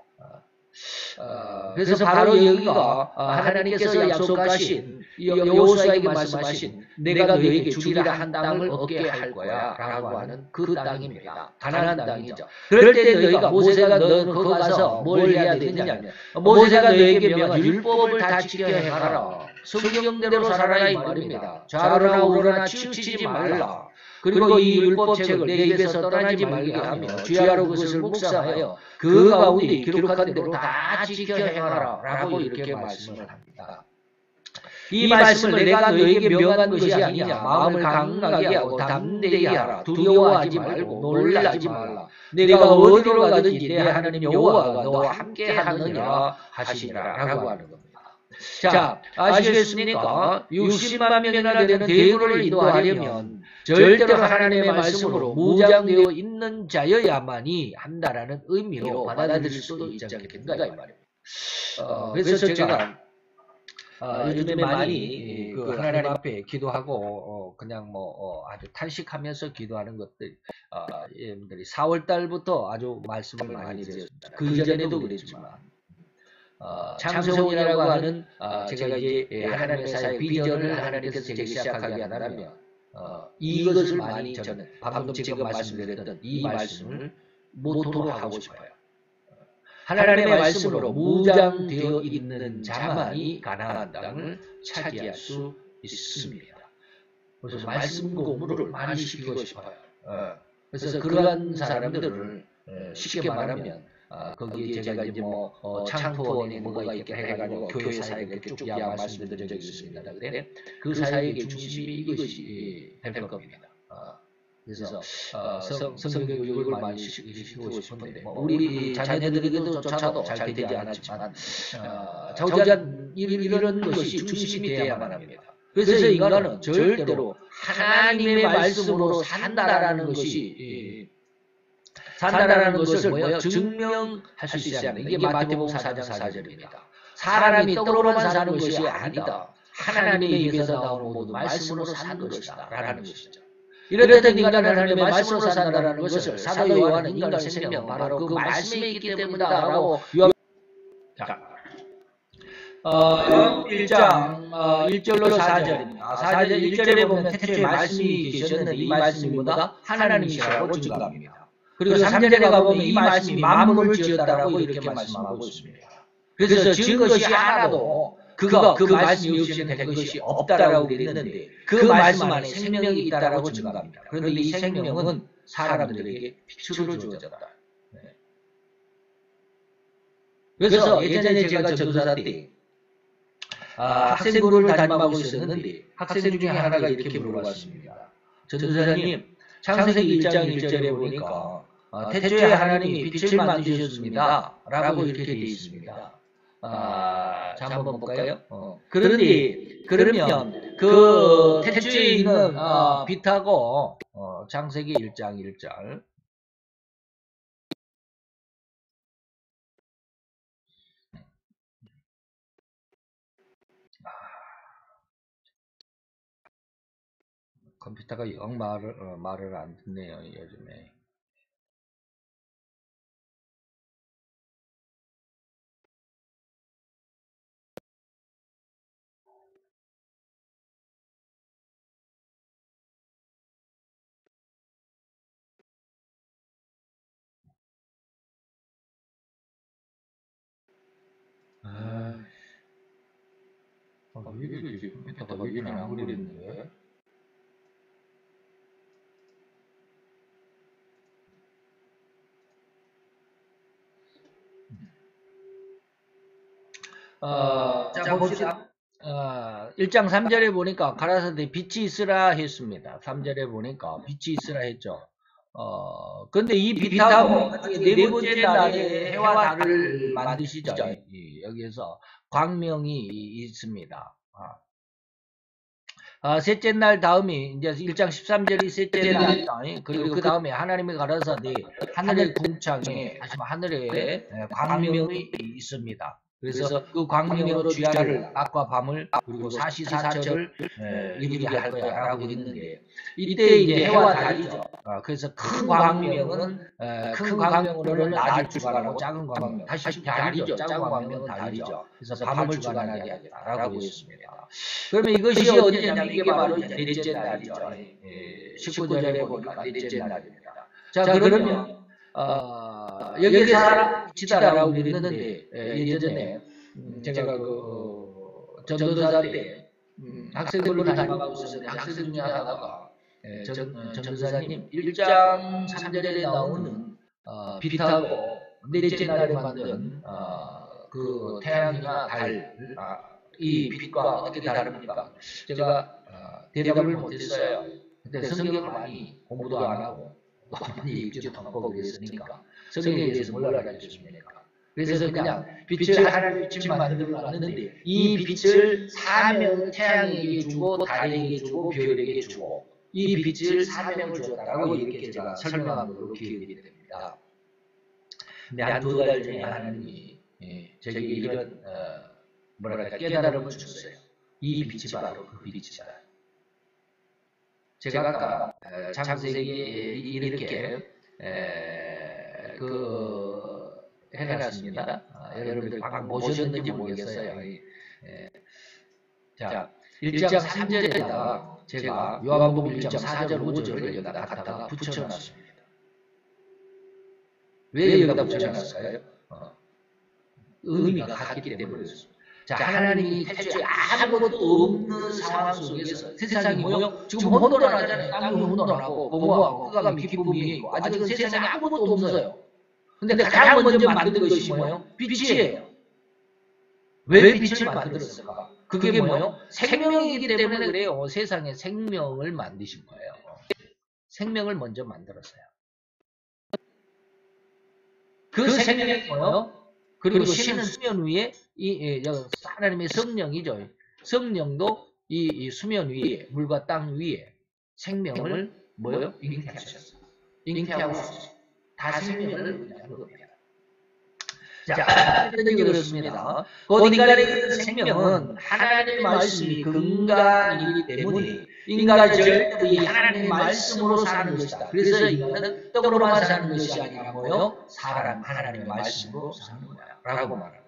그래서 바로 여기가 하나님께서 약속하신 여호수아에게 말씀하신 내가 너에게 주리라 한 땅을 얻게 할 거야 라고 하는 그 땅입니다. 가나안 땅이죠. 그럴 때 너희가 모세가 너는 거기 가서 뭘 해야 되느냐면 모세가 너에게 명한 율법을 다 지켜 행하라. 성경대로 살아라 이 말입니다. 좌로나 우로나 치우치지 말라. 그리고 이 율법책을 내 입에서 떠나지 말게 하며 주야로 그것을 묵상하여 그 가운데 기록한 대로 다 지켜 행하라 라고 이렇게 말씀을 합니다. 이 말씀을 내가 너에게 명한 것이 아니냐. 마음을 강하게 하고 담대히 하라. 두려워하지 말고 놀라지 말라. 내가 어디로 가든지 내 하나님 여호와가 너와 함께 하느니라 하시니라 라고 하는 겁니다. 자, 아시겠습니까? 60만 명이나 되는 대군을 인도하려면 절대로 하나님의 말씀으로 무장되어 있는 자여야만이 한다라는 의미로 받아들일 수도 있지 않겠는가 이 말입니다. 그래서 제가 요즘에 많이 그 하나님 앞에 기도하고 그냥 뭐 아주 탄식하면서 기도하는 것들 여러분들이 4월 달부터 아주 말씀을 많이 드렸습니다. 그 이전에도 그랬지만 창세원이라고 하는 제가 이제 하나님의 사회 비전을 하나님께서 제게 시작하게 한다면 이것을 많이 저는 방금 지금 말씀드렸던 이 말씀을 모토로 하고 싶어요. 하나님의 말씀으로 무장되어 있는 자만이 가나안 땅을 차지할 수 있습니다. 그래서 말씀 공부를 많이 시키고 싶어요. 그래서 그러한 사람들을 쉽게 말하면 거기에 제가 이제 뭐 창포원에 뭐가 있게 해가지고 교회 사역을 이렇게 쭉 말씀드린 적이 있습니다. 근데 그 사역의 중심이 이것이 될 겁니다. 그래서 성경 교육을 많이 시키고 싶은데 우리 자녀들에게도 조차도 잘 되지 않았지만 자우지간 이런 것이 중심이 되어야만 합니다. 그래서 인간은 절대로 하나님의 말씀으로 산다라는 것이 산다라는 것을 뭐예요? 증명할 수 있어야 합니다. 이게 마태복음 4장 4절입니다. 사람이 떡으로만 사는 것이 아니다. 하나님의 입에서 나오는 모든 말씀으로 사는 것이다. 라는 것이죠. 이렇듯 인간은 하나님의 말씀으로 산다라는 것을 사도 요한은 인간의 생명 바로 그 말씀에 있기 때문이다라고 요한 1장 1절로 4절입니다. 4절 1절에 보면 태초에 말씀이 계셨는데 이 말씀이 뭐다? 하나님이시라고 증거합니다. 그리고 3절에 가보면 이 말씀이 만물을 지었다라고 이렇게 말씀하고 있습니다. 그래서 지은 것이 하나도 그 말씀이 없이는 된 것이 없다라고 되어 있는데 그 말씀 안에 생명이 있다라고 증거합니다. 그런데 이 생명은 사람들에게 빛으로 주어졌다. 네. 그래서 예전에 제가 전도사 때 학생부를 담임하고 있었는데 학생 중에 하나가 이렇게 물어봤습니다. 전도사님, 창세기 1장 1절에 보니까 태초에 하나님이 빛을 만드셨습니다. 라고 이렇게 되어 있습니다. 자, 한번 볼까요? 그런데, 그러면, 그, 태초에 있는, 빛하고, 창세기 1장 1절. 컴퓨터가 영 말을 안 듣네요, 요즘에. 왜 이러지? 컴퓨터가 왜 이러나 안 그랬는데? 자 봅시다. 1장 3절에 보니까 가라사대 빛이 있으라 했습니다. 3절에 보니까 빛이 있으라 했죠. 근데 이 빛하고 네 번째 날에 해와 달을 만드시죠. 여기에서 광명이 있습니다. 셋째 날 다음이 이제 1장 13절이 셋째 날, 그리고 그 다음에 하나님이 가라사대 하늘의 궁창에 하늘에 광명이 있습니다. 그래서 그 광명으로 주야를 낮과 밤을 그리고 사시사철을 이루게 할 거야 라고 했는데 이때 이제 해와 달이죠. 그래서 큰 광명은 큰 광명으로는 낮을 주관하고 작은 광명 다시 달이죠. 작은 광명은 달이죠. 그래서 밤을 주관하게 하겠다라고 했습니다. 그러면 이것이 언제냐면 이게 바로 넷째 날이죠. 19절에 보니까 넷째 날입니다. 자 그러면 여기에 사람 치다라고 그랬는데 예전에 제가 그 전도사 때 학생들로 다니고 있었는데 학생 중에 하나가 전도사님 1장 3절에 나오는 빛하고 넷째 날에 만든 그 태양이나 달 이 빛과 어떻게 다릅니까? 제가 대답을 못했어요. 근데 성경을 많이 공부도 안 하고 많이 읽지도 않고 그랬으니까 성경에 대해서 뭘 알아주십니까? 그래서 그냥 빛을 하나님의 빛을 만들어놨는데 이 빛을 사명 태양에게 주고 달에게 주고 별에게 주고 이 빛을 사명을 주었다고 이렇게 제가 설명한 걸로 기억이 됩니다. 근데 한 2달 전에 하나님이 저에게 이런 뭐랄까 깨달음을 주셨어요. 이 빛이 바로 그 빛이다. 제가 아까 창세기에 이렇게 해놨습니다. 여러분들 방금 보셨는지 모르겠어요. 자, 1장 3절에다가 제가 요한복음 1장 4절 5절을 여기다 갖다가 붙여놨습니다. 왜 여기다 붙여놨을까요? 의미가 같기 때문에 그렇습니다. 자, 하나님이 태초에 아무것도 없는 상황 속에서 세상이 뭐요? 지금 혼돈하잖아요. 땅이 혼돈하고 공허하고 흑암이 기쁨이 있고 아직은 세상에 아무것도 없어요. 근데 가장 먼저 만든 것이 뭐예요? 빛이에요. 왜 빛을 만들었을까? 그게 뭐예요? 생명이기 때문에 그래요. 세상에 생명을 만드신 거예요. 생명을 먼저 만들었어요. 그 생명이 뭐예요? 그리고 신은 수면 위에 하나님의 성령이죠. 성령도 이 수면 위에 물과 땅 위에 생명을 뭐요? 잉태하셨어요. 잉태하고 다 생명을 의미하는 겁니다. 자, 그렇습니다. 곧 인간의 그 생명은 하나님의 말씀이 근간이기 때문에 인간은 절대로 이 하나님의 말씀으로 사는 것이다. 그래서 인간은 떡으로만 사는 것이 아니라 뭐요? 하나님의 말씀으로 사는 거야 라고 말합니다.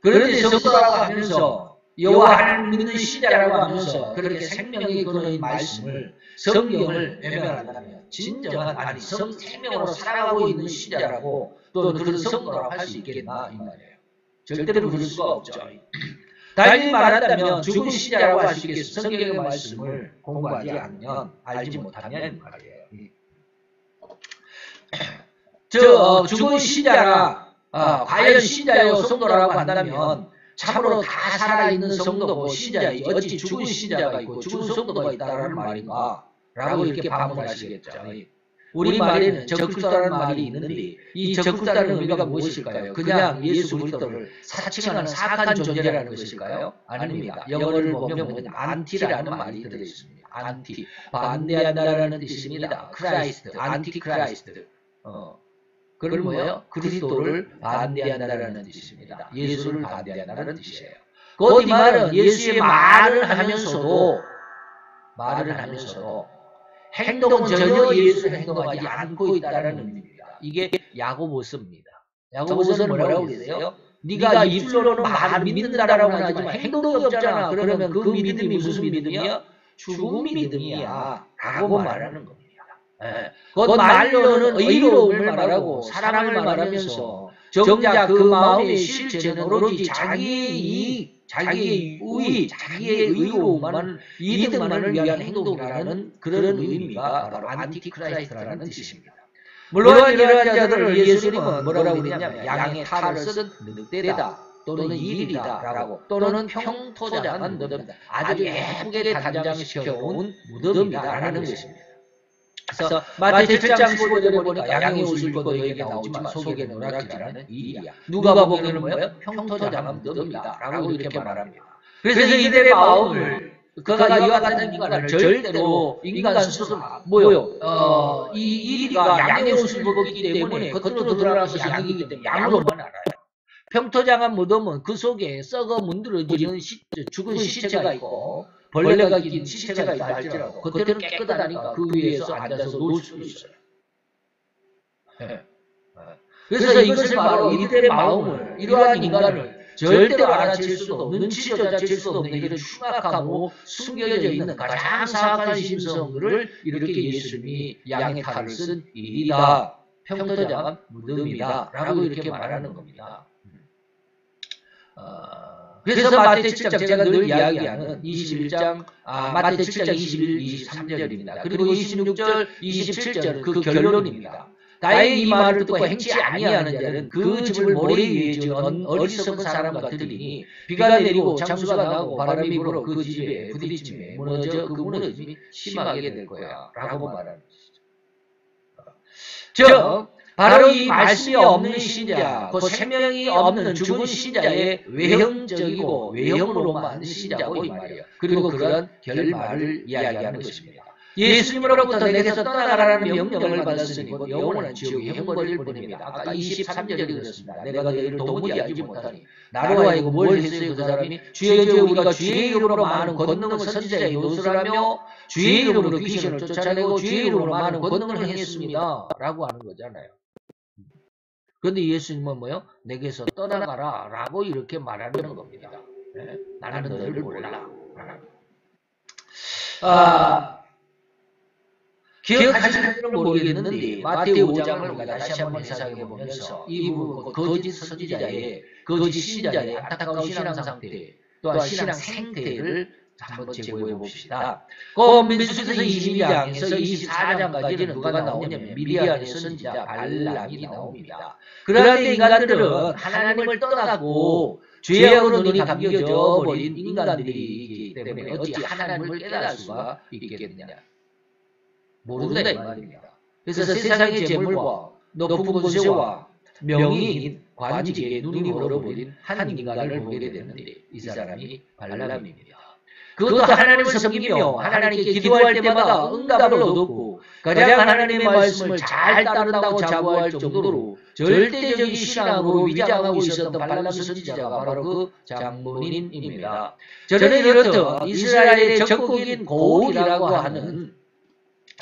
그런데 성도라고 하면서 여호와 하나님 믿는 신자라고 하면서 그렇게 생명의 근원인 말씀을 성경을 외면한다면 진정한 생명으로 살아가고 있는 신자라고 또 그런 성도라고 할 수 있겠나 이 말이에요. 절대로 그럴 수가 없죠. 달리 말한다면 죽은 신자라고 할 수 있겠어요. 성경의 말씀을 공부하지 않으면 알지 못하면 말이에요. 죽은 신자라 과연 신자요 성도라고 한다면 참으로 다 살아있는 성도고 신자이 어찌 죽은 신자가 있고 죽은 성도가 있다라는 말인가 라고 이렇게 반문하시겠죠. 우리 말에는 적그리스도라는 말이 있는데 이 적그리스도라는 의미가 무엇일까요? 그냥 예수 그리스도를 사칭하는 사악한 존재라는 것일까요? 아닙니다. 영어를 보면 안티라는 말이 들어있습니다. 안티, 반대한다라는 뜻입니다. 크라이스트, 안티크라이스트. 그건 뭐예요? 그리스도를 반대한다라는 뜻입니다. 예수를 반대한다는 뜻이에요. 곧 이 말은 예수의 말을 하면서도 행동은 전혀 예수를 행동하지 않고 있다는 의미입니다. 이게 야고보서입니다. 야고보서는 뭐라고 그러세요? 네가 입술로는 말을 믿는다라고 하지만 행동이 없잖아. 그러면 그 믿음이 무슨 믿음이야? 죽은 믿음이야 라고 말하는 겁니다. 곧 말로는 의로움을 말하고 사랑을 말하면서 정작 그 마음의 실체는 오로지 자기의 이익, 자기의 우위, 자기의 의로움만 이득만을 위한 행동이라는 그런 의미가 바로 안티크라이스트라는 뜻입니다. 물론 이러한 자들을 예수님은 뭐라고 그랬냐면 양의 탈을 쓴 늑대다 또는 일이다라고 또는 평토장은 무덤이다. 아주 예쁘게 단장시켜 놓은 무덤이다라는 것입니다. 그래서 마태 7장 15절에 보니까 양의 옷을 입고 너에게 나오지만 속에 노랗기라는 일이야. 누가 보기에는 뭐예요? 평토장은 무덤이다라고 이렇게 말합니다. 그래서 이들의 마음을 그가 이와 같은 인간을 절대로 인간 스스로 뭐요? 이 일이가 양의 옷을 입었기 때문에 겉으로 드러나는 것이 양이기 때문에 양으로만 알아요. 평토장한 무덤은 그 속에 썩어 문드러지는 죽은 시체가 있고 벌레가 낀 시체가 있다 할지라도 겉에는 깨끗하니까 그 위에서 앉아서 놀 수 있어요. 네. 그래서 이것을 바로 이들의 마음을 이러한 인간을 절대로 알아챌 수도 없는 눈치조차 챌 수도 없는 이런 흉악하고 숨겨져 있는 가장 사악한 심성들을 이렇게 예수님이 양의 탈을 쓴 일이다. 평토장한 무덤이다. 라고 이렇게 말하는 겁니다. 그래서 마태 7장 제가 늘 이야기하는 21장, 마태 7장 21, 23절입니다. 그리고 26절, 27절은 그 결론입니다. 나의 이 말을 듣고 행치 아니하는 자는 그 집을 모래 위에 지은 어리석은 사람과 들으니 비가 내리고 장수가 나고 바람이 불어 그 집에 부딪힘에 무너져 그 무너짐이 심하게 될 거야 라고 말하는 것이죠. 즉 바로 이 말씀이 없는 신자, 그 생명이 없는 죽은 신자의 외형적이고 외형으로만 신자고 이 말이에요. 그리고 그런 결말을 이야기하는 것입니다. 예수님으로부터 내게서 떠나가라는 명령을 받았으니 곧 영원한 지옥에 형벌일 뿐입니다. 아까 23절이 그렇습니다. 내가 너희를 도무지 알지 못하니 나로 하여금 뭘 했어요 그 사람이? 주의 우리가 주의 이름으로 많은 권능을 선지자에게 노술하며 주의 이름으로 귀신을 쫓아내고 주의 이름으로 많은 권능을 행했습니다. 라고 하는 거잖아요. 그런데 예수님은 뭐요? 내게서 떠나가라 라고 이렇게 말하는 겁니다. 네? 나는 너를 몰라. 기억하시는지는 모르겠는데 마태오 5장을 우리가 다시 한번 해석해 보면서 이 부분 거짓 선지자의 거짓 신자의 안타까운 신앙 상태 또한 신앙 생태를 한번 제고해 봅시다. 그 민수기서 22장에서 24장까지는 누가 나오냐면 미디안의 선지자 발람이 나옵니다. 그런데 인간들은 하나님을 떠나고 죄악으로 눈이 감겨져 버린 인간들이기 때문에 어찌 하나님을 깨달을 수가 있겠느냐. 모른다 이 말입니다. 그래서 세상의 재물과 높은 권세와 명예인 관직에 눈이 멀어버린 한 인간을 보게 되는데 이 사람이 발람입니다. 그것도 하나님을 섬기며 하나님께 기도할 때마다 응답을 얻었고 가장 하나님의 말씀을 잘 따른다고 자부할 정도로 절대적인 신앙으로 위장하고 있었던 발람 선지자가 바로 그 장본인입니다. 저는 이렇듯 이스라엘의 적국인 고울이라고 하는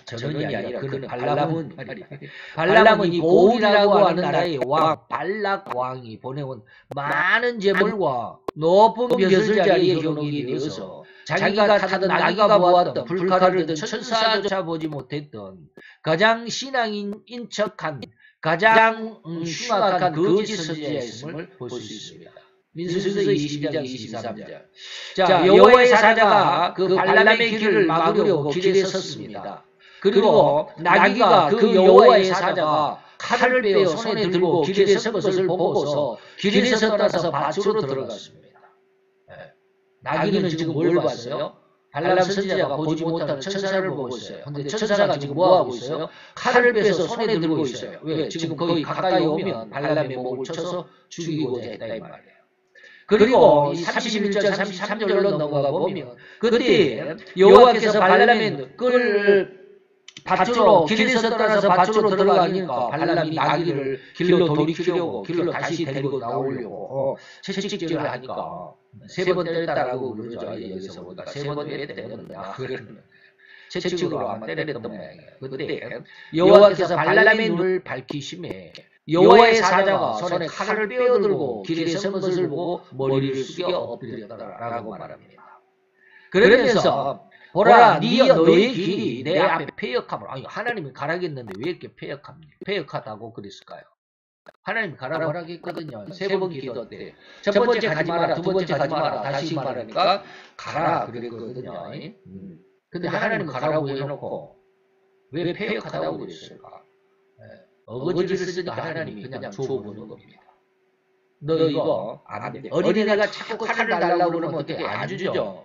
저는이 아니라 그는 발람은 이 고울이라고 하는 나라의 왕 발락 왕이 보내온 많은 재물과 높은 벼슬 자리에 현혹이 되어서 자기가 타던 나귀가 보았던 불칼을 든 천사조차 보지 못했던 가장 신앙인인 척한 가장 흉악한 거짓 선지자였음을 볼 수 있습니다. 민수기서 22장 23절. 자, 여호와의 사자가 그 발람의 길을 막으려고 길에 섰습니다. 그리고 나귀가 그 여호와의 사자가 칼을 빼어 손에 들고 길에 선 것을 보고서 길에서 떠나서 밭으로 들어갔습니다. 나귀는 지금 뭘 봤어요? 발람 선지자가 보지 못하는 천사를 보고 있어요. 근데 천사가 지금 뭐하고 있어요? 칼을 빼서 손에 들고 있어요. 왜? 지금 거기 가까이 오면 발람의 목을 쳐서 죽이고자 했다 이 말이에요. 그리고 31절 33절로 넘어가 보면 그때 여호와께서 발람의 꿀 밭으로 길에서 떠나서 밭으로 들어가니까 발람이 나귀를 길로 돌이키려고 길로 다시 데리고 나오려고 채찍질을 하니까 세 번 때렸다라고 그러죠. 여기서 보니까 세 번 때렸다는 그러면 채찍으로 아마 때렸던 모양이에요. 그때 여호와께서 발람의 눈을 밝히심에 여호와의 사자가 손에 칼을 빼어들고 길에 선 것을 보고 머리를 숙여 엎드렸다라고 말합니다. 그러면서 보라, 너의 길이 내 앞에 패역함을. 아니, 하나님이 가라겠는데 왜 이렇게 패역하다고 그랬을까요? 하나님이 가라고 하라겠거든요. 세 번 기도 때. 첫 번째 가지 마라, 두 번째 가지 마라, 다시 말하니까 가라 그랬거든요. 근데 하나님이 가라고 해놓고 왜 패역하다고 그랬을까? 어거지를 쓰니까 하나님이 그냥 줘보는 겁니다. 너 이거 안 돼. 어린애가 자꾸 칼을 달라고 그러면 어떻게 안 주죠?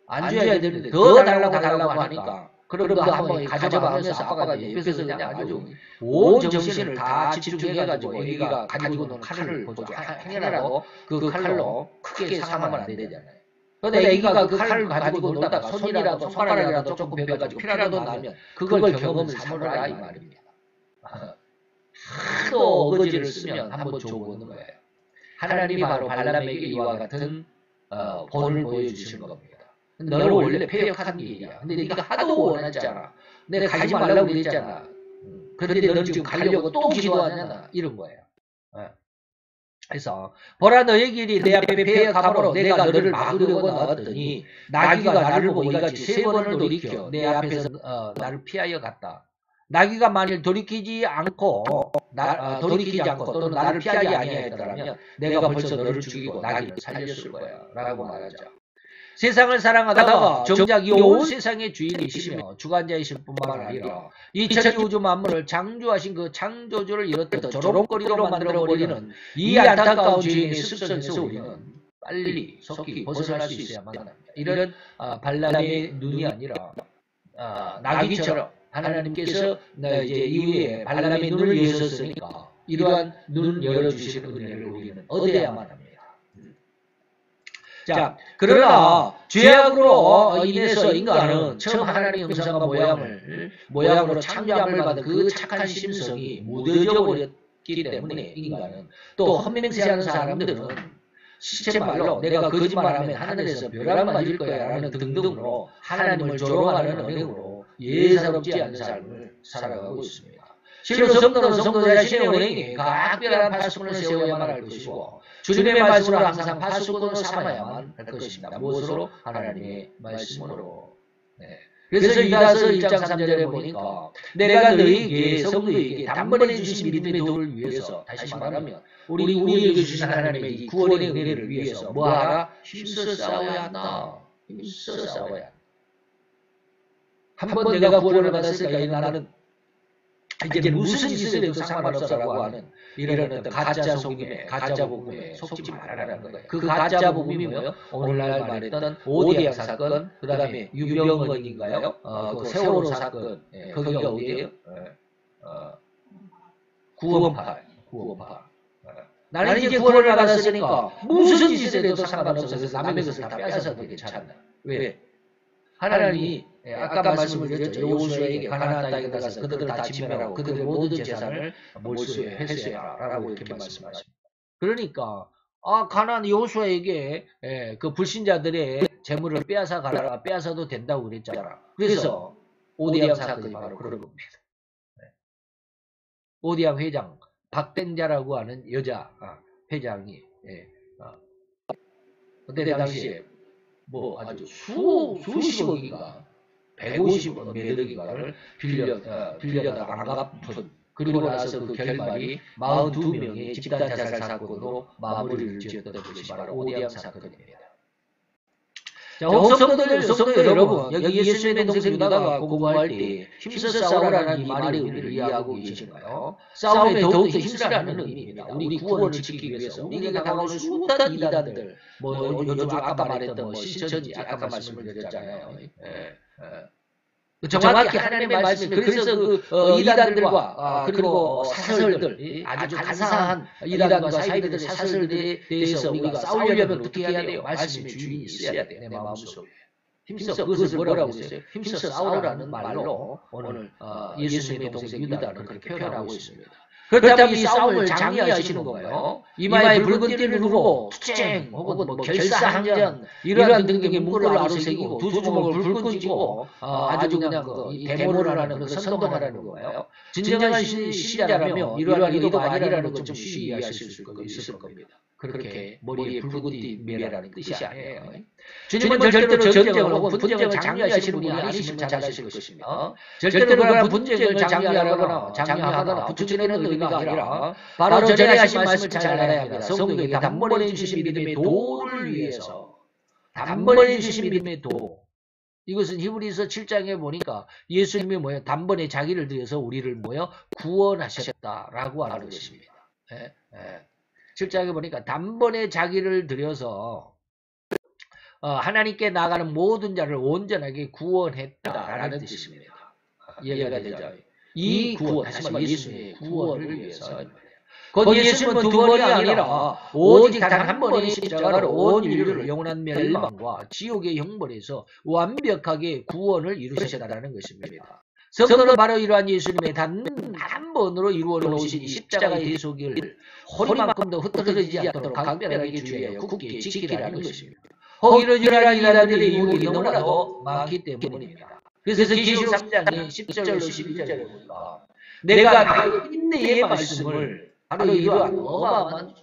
안 줘야 되는데 더 달라고 하니까 그럼 너 한번 가져봐 하면서 아빠가 옆에서 그냥 아주 온 정신을 다 집중해가지고 애기가 가지고 노는 칼을 보죠. 행여라도 그 칼로 크게 상하면 안 되잖아요. 근데 애기가 그 칼을 가지고 놀다가 손가락이라도 조금 베가지고 피라도 나면 그걸 경험을 삼으라 이 말입니다. 하도 어거지를 쓰면 한번 줘보는 거예요. 하나님이 바로 발람에게 이와 같은 본을 보여주시는 겁니다. 너는 원래 폐역한 길이야. 근데 네가 하도 원하잖아. 내가 가지 말라고 그랬잖아. 그런데 너는 지금 가려고 또 기도하잖아. 이런 거예요. 그래서 보라 너의 길이 내 앞에 폐역함으로 내가 너를 막으려고 나왔더니 나귀가 나를 보고 이같이 3번을 돌이켜 내 앞에서 나를 피하여 갔다. 나귀가 만일 돌이키지 않고 또는 나를 피하지 아니하였더라면 내가 벌써 너를 죽이고 나귀를 살렸을 거야 라고 말하죠. 세상을 사랑하다가 정작 이 온 세상의 주인이시며 주관자이실 뿐만 아니라 이 천지우주 만물을 창조하신 그 창조주를 이렇듯 조롱거리로 만들어버리는 이 안타까운 주인의 습성에서 우리는 빨리 속히 벗어날 수 있어야만 합니다. 이런 발람의 눈이 아니라 나귀처럼 하나님께서 이제 이후에 발람의 눈을 여셨으니까 이러한 눈 열어주시는 은혜를 우리는 얻어야만 합니다. 자, 그러나 죄악으로 인해서 인간은 처음 하나님의 형상과 모양으로 창조함을 받은 그 착한 심성이 무뎌져 버렸기 때문에 인간은 또 헛맹세하는 사람들은 시체말로 내가 거짓말하면 하늘에서 벼락 맞을 거야 라는 등등으로 하나님을 조롱하는 언행으로 예사롭지 않은 삶을 살아가고 있습니다. 실로 성도는 성도 자신의 언행에 각별한 파수꾼을 세워야만 할 것이고 주님의 말씀으로 항상 파수꾼을 삼아야만 할 것입니다. 무엇으로? 하나님의 말씀으로. 그래서 유다서 1장 3절에 보니까 내가 너희에게 성도에게 단번에 주신 믿음의 도를 위해서 다시 말하면 우리에게 주신 하나님의 이 구원의 은혜를 위해서 뭐하라? 힘써 싸워야 한다. 힘써 싸워야 한다. 한번 내가 구원을 받았으니까 나는 이제 무슨 짓을 해도 상관없어라고 하는 이런 어떤 가짜 속임에, 가짜 복음에 속지 말아라는 거예요. 그 가짜 복음이 뭐예요? 오늘날 말했던 오대양 사건, 그 다음에 유병언인가요? 그 세월호 사건, 거기가 어디예요? 958. 나는 이제 구원을 받았으니까 무슨 짓을 해도 상관없어서 남의 것을 다 뺏어도 괜찮다. 왜? 하나님이 아까 말씀을 드렸죠. 여호수아에게 가나안 땅에 들어가서 그들을 다 진멸하고 그들의 모든 재산을 몰수해 회수해라라고 이렇게 말씀하십니다. 그러니까 가나안 여호수아에게 그 불신자들의 재물을 빼앗아도 된다고 그랬잖아. 그래서 오대양 사건이 바로 그런 겁니다. 오대양 회장 박땡자라고 하는 여자 회장이 그때 당시에 뭐 아주 수십억인가 150억 몇 억인가를 빌려다가 안 갚은 그리고 나서 그 결말이 42명의 집단 자살 사건으로 마무리를 지었던 것이 바로 오대양 사건입니다. 자, 성도 여러분, 여기 예수님의 동생 유다가 공부할 때 힘써 싸우라는 이 말의 의미를 이해하고 계신가요? 싸움에 더욱더 힘쓰라는 의미입니다. 우리 구원을 지키기 위해서 우리가 다가올 수많은 이단들, 요즘 아까 말했던 신천지 아까 말씀을 드렸잖아요. 정확히 하나님의 말씀이 그래서 이단들과 그리고 사설들 아주 간사한 이단과 사이비들 사설들에 대해서 우리가 싸우려면 어떻게 해야 돼요? 말씀의 주인이 있어야 돼요. 내 마음속에. 힘써 그것을 뭐라고 했어요? 힘써 싸우라는 말로 오늘 예수님의 동생 유다는 그렇게 표현하고 있습니다. 그렇다면 이 싸움을 장려하시는 건가요? 이마에 붉은 띠를 두르고 투쟁 혹은 뭐 결사항전 이러한 등등의 문구를 아로새기고 두 주먹을 불끈 쥐고 아주 그냥 데모를 하는 그 선동하라는 거예요. 진정한 신자라면 이러한 의도가 아니라는 것 좀 쉽게 이해하실 수 있을 겁니다. 그렇게 머리에 붉은 띠 매라는 뜻이 아니에요. 주님은 절대로 전쟁을 혹은 분쟁을 장려하시는 분이 아니시면 잘 아실 것입니다. 절대로 그런 분쟁을 장려하거나 부추기는 의미가 아니라 바로 전에 하신 말씀을 잘 알아야 합니다. 성도에게 단번에 주신 믿음의 도를 위해서 단번에 주신 믿음의 도 이것은 히브리서 7장에 보니까 예수님이 뭐예요? 단번에 자기를 들여서 우리를 구원하셨다라고 하는 것입니다. 실제하게 보니까 단번에 자기를 들여서 하나님께 나가는 모든 자를 온전하게 구원했다라는 뜻입니다. 이해가 되죠? 이 구원, 다시 말해 예수님의 구원을 위해서 곧 예수님은 두 번이 아니라 오직 단 한 번의 십자가로 온 인류를 영원한 멸망과 지옥의 형벌에서 완벽하게 구원을 이루셨다는 것입니다. 성도는 바로 이러한 예수님의 단 한 번으로 이루어 놓으신 이 십자가의 대속을 허리만큼도 흐트러지지 않도록 각별하게 주의하여 굳게 지키라는 것입니다. 혹 이러저러한 이단들의 유혹이 너무나도 많기 때문입니다. 그래서 계시록 3장의 10절로 11절에 보니까 내가 인내의 말씀을 바로 이러한 어마어마한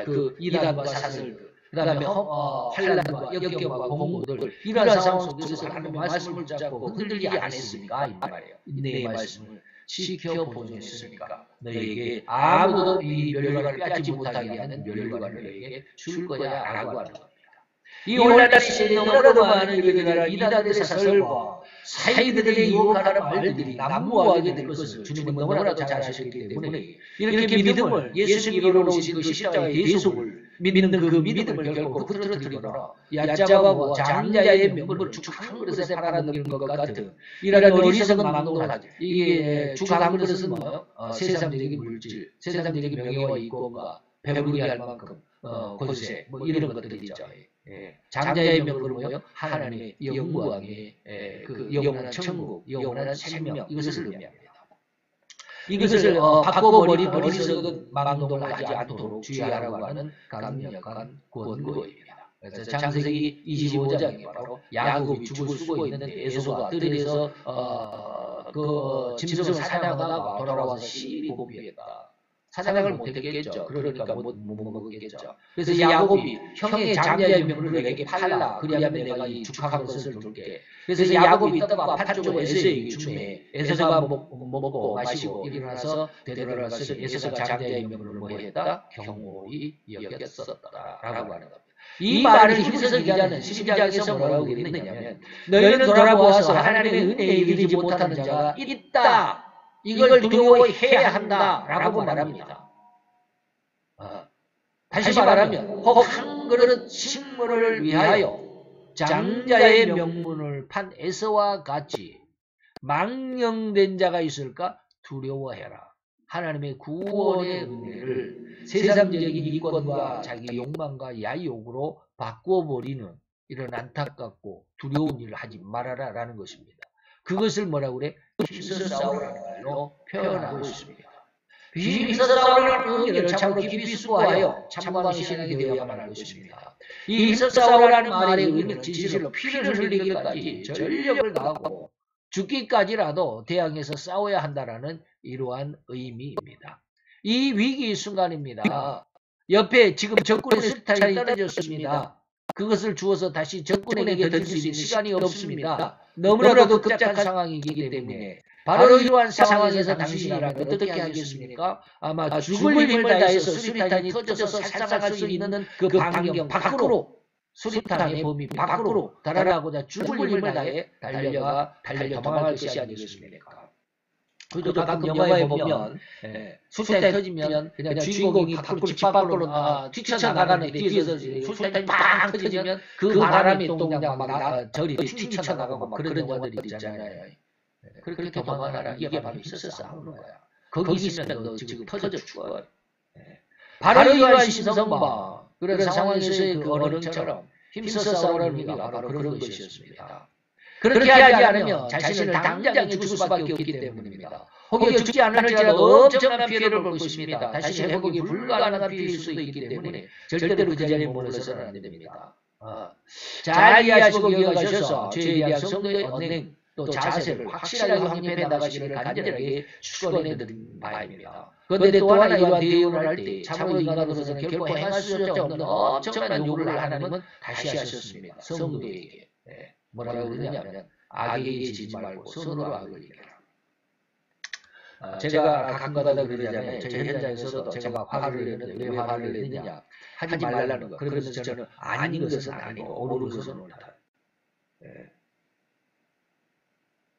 그 이단과 사슬들, 그 다음에 환란과 역경과 공고들 이러한 상황 속에서 하나님의 말씀을 붙잡고 흔들리지 않았습니까? 이 말이에요. 인내의 말씀을 지켜 보존했으니까 너희에게 아무도 이 멸류관을 빼앗지 못하게 하는 멸류관을 너희에게 줄 거야 라고 하는 겁니다. 이 오늘날 시대에 너무나도 많은 이러한 이단의 사설과 사이들에게 유혹하는 말들이 난무하게 될 것을 주님은 너무나도 잘 아셨기 때문에 이렇게 믿음을 예수님이 이루어오신 그 십자가의 대속을 믿는 그 믿음을 결코 흐트러뜨리거나 얕잡아보아 장자의 명분을 죽 한 그릇에 팔아넘기는 것 같은 이러한 어리석은 망동하지. 이게 죽 한 그릇은 뭐요? 세상적인 물질, 세상적인 명예와 이권과 배부르게 할 만큼 권세 뭐 이런 것들이 있죠. 장자의 명분은 뭐요? 하나님의 영광의 그 영원한 천국, 영원한 생명 이것을 의미합니다. 이것을 바꿔버린 어리석은 망동을 하지 않도록 주의하라고 하는 강력한 권고입니다. 그래서 창세기 25장에 바로 야곱이 죽을 쓰고 있는 에서가 들에서 그 짐승을 사냥하다가 돌아와서 시일이 고비했다. 사냥을 못했겠죠. 그러니까 못 먹었겠죠. 그래서 야곱이 형의 장자의 명분을 내게 팔라. 그리하면 내가 이 죽한 것을 줄게. 그래서 야곱이 떠나가 팥죽을 에서에게 주매 에서가 먹고 마시고 일어나서 되돌아가서 에서가 장자의 명분을 뭐 했다? 경홀히 여겼었다. 라고 하는 겁니다. 이 말을 히브리서 기자는 12장에서 뭐라고 했느냐면 너희는 돌아보아서 하나님의 은혜에 이르지 못하는 자가 있다. 이걸 두려워해야 한다라고 말합니다. 다시 말하면 혹 한 그릇 식물을 위하여 장자의 명분을 판 에서와 같이 망령된 자가 있을까? 두려워해라. 하나님의 구원의 은혜를 세상적인 이권과 자기 욕망과 야욕으로 바꿔버리는 이런 안타깝고 두려운 일을 하지 말아라 라는 것입니다. 그것을 뭐라고 그래? 힘써 싸우라는 말로 표현하고 있습니다. 힘써 싸우라는 의미를 참으로 깊이 수고하여 참광의 신앙이 되어야만 할 것입니다. 이 힘써 싸우라는 말의 의미는 진실로 피를 흘리기까지 전력을 다하고 죽기까지라도 대항해서 싸워야 한다라는 이러한 의미입니다. 이 위기 순간입니다. 옆에 지금 적군의 수탄이 떨어졌습니다. 그것을 주어서 다시 적군에게 던질 수 있는 시간이 없습니다. 너무나도 급작한 상황이기 때문에 바로 이러한 상황에서 당신이라면 어떻게 하겠습니까? 아마 죽을 힘을 다해서 수리탄이 터져서 살상할 수 있는 그 반경 밖으로 수리탄의 범위 밖으로 달아나고자 죽을 힘을 다해 달려 도망갈 것이 아니겠습니까? 그래도 가끔 영화에 보면 술탄이 터지면 그냥 주인공이 밖으로 집 밖으로 뛰쳐나가는데 뒤에서 술탄이 팍 터지면 그 바람이 또 그냥 막 저리 튕겨나가고 막 그런 영화들이 있잖아요. 그렇게 도망가라. 이게 바로 힘써 싸우는 거야. 거기 있으면 너 지금 터져 죽어. 바로 이러한 심성과 그런 상황에서의 그 어른처럼 힘써 싸우라는 의미가 바로 그런 것이었습니다. 그렇게 하지 않으면 자신을 당장에 죽을 수밖에 없기 때문입니다. 혹여 죽지 않을지라도 엄청난 피해를 볼 것입니다. 다시 회복이 불가능한 피해일 수도 있기 때문에 절대로 그 자리에 머물러서는 안 됩니다. 잘 이해하시고 기억하셔서 죄에 대한 성도의 언행 또 자세를 확실하게 확립해 나가시기를 간절하게 축원해 드린 바입니다. 그런데 또 하나 이러한 대응을 할 때 참으로 인간으로서는 결코 행할 수 없는 엄청난 요구를 하나님은 다시 하셨습니다. 성도에게. 뭐라고 그러냐면 악에게 지지 말고 선으로 악을 이겨라. 제가 가끔가다 그러잖아요. 저희 현장에서도 제가 화를 내는데 왜 화를 내느냐 하지 말라는 거. 그러면서 저는 아닌 것은 아니고 옳은 것은 옳다.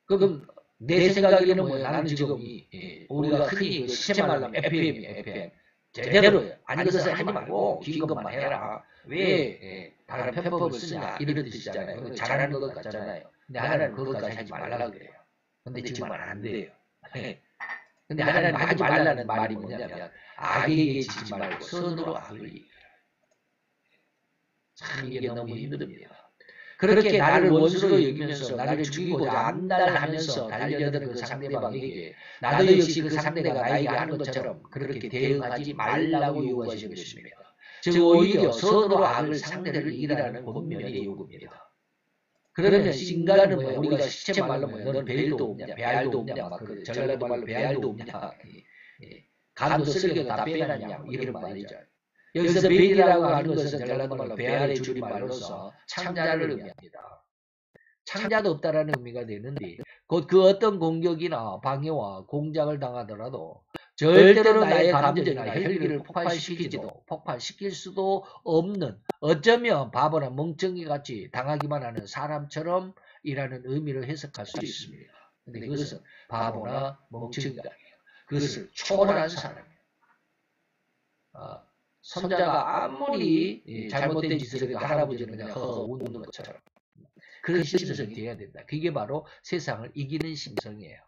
그럼 내 생각에는 뭐예요? 나는 지금 우리가 흔히 시체 말하면 FM. 제대로 아닌 것을 하지 말고 긴 것만 해라. 왜 다른 편법을 쓰냐 이런 뜻이잖아요. 잘하는 것 같잖아요. 근데 하나는 그것까지 하지 말라 그래요. 근데 지금은 안 돼요. 근데 하나는 하지 말라는 말이 뭐냐면 악에게 지지 말고 선으로 악을 이겨. 참 이게 너무 힘듭니다. 그렇게 나를 원수로 여기면서 나를 죽이고자 안달하면서 달려드는 그 상대방에게 나도 역시 그 상대가 나에게 하는 것처럼 그렇게 대응하지 말라고 요구하신 것입니다. 즉 오히려 선으로 악을 상대를 이기라는 권면의 요구입니다. 그러면 인간은 뭐야? 우리가 시체 말로 뭐야? 너는 배알도 없냐? 배알도 없냐? 막 그 전라도 말로 배알도 없냐? 간도 쓸개도 다 빼놨냐? 이런 말이죠. 여기서 배이라고 하는 것은 전라도 말로 배알의 줄임말로서 창자를 의미합니다. 창자도 없다라는 의미가 되는데 곧 그 어떤 공격이나 방해와 공작을 당하더라도 절대로 나의 감정이나 혈기를 폭발시킬 수도 없는 어쩌면 바보나 멍청이 같이 당하기만 하는 사람처럼 이라는 의미를 해석할 수 있습니다. 근데 그것은 바보나 멍청이가 아니에요. 그것을 초월한 사람이에요. 손자가 아무리 잘못된 짓을 해도 할아버지는 그냥 허허 웃는 것처럼 그런 심성이 되어야 된다. 그게 바로 세상을 이기는 심성이에요.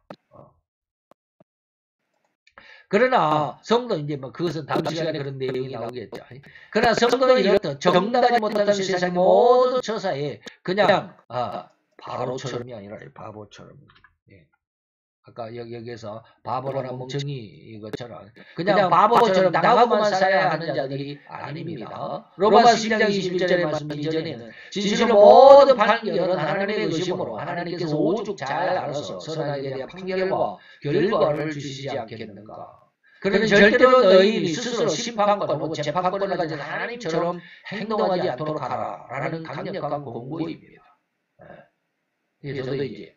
그러나 성도 이제 뭐 그것은 다음 시간에 그런 내용이 나오겠죠. 그러나 성도는 이렇듯 정당하지 못하는 세상의 모든 처사에 그냥 바로처럼이 아니라 바보처럼. 아까 여기에서 바보나 멍청이 이것처럼 그냥 바보처럼 나가고만 살아야 하는 자들이 아닙니다. 로마서 10장 21절의 말씀 이전에는 진실로 모든 판결은 하나님의 것이므로 하나님께서 오죽 잘 알아서 선악에 대한 판결과 결과를 주시지 않겠는가. 그러니 절대로 너희는 스스로 심판권 혹은 재판권을 가진 하나님처럼 행동하지 않도록 하라 라는 강력한 공고입니다. 저도 이제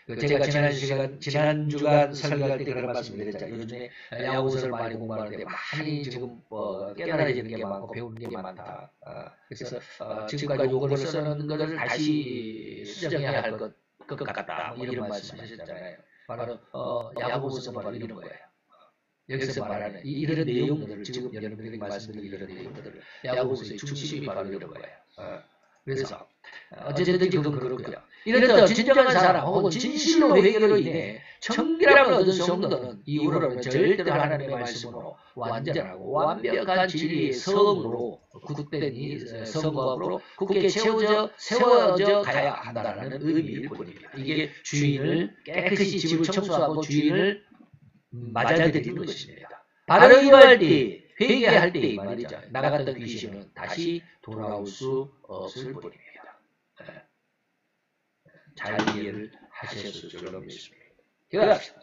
제가 지난 주간 설교할 때 그런 말씀 드렸잖아요. 요즘에 야구를 많이 공부하는데 많이 지금 깨달아지는 게 많고 배우는 게 많다. 그래서 지금까지 요거를 쓰는 것을 다시 수정해야 할 것 같다. 뭐 이런 말씀 하셨잖아요. 바로 야구에서 바로 이런 거예요. 여기서 말하는 이런 내용들을 지금 여러분들이 말씀드린 이런 내용들을 야구에서의 중심이 바로 이런 거예요. 그래서 어쨌든 그건 그렇고요. 이렇듯 진정한 사람 혹은 진실로 회개로 인해 청결함을 얻은 성도는 이후로는 절대로 하나님의 말씀으로 완전하고 완벽한 진리의 성으로 굳된 이 성법으로 굳게 세워져 가야 한다는 의미일 뿐입니다. 이게 주인을 깨끗이 집을 청소하고 주인을 맞아들이는 것입니다. 바로 이럴 때 회개할 때 이 말이죠. 나갔던 귀신은 다시 돌아올 수 없을 뿐입니다. 잘 이해를 하셨을 줄로 믿습니다. 기도합시다.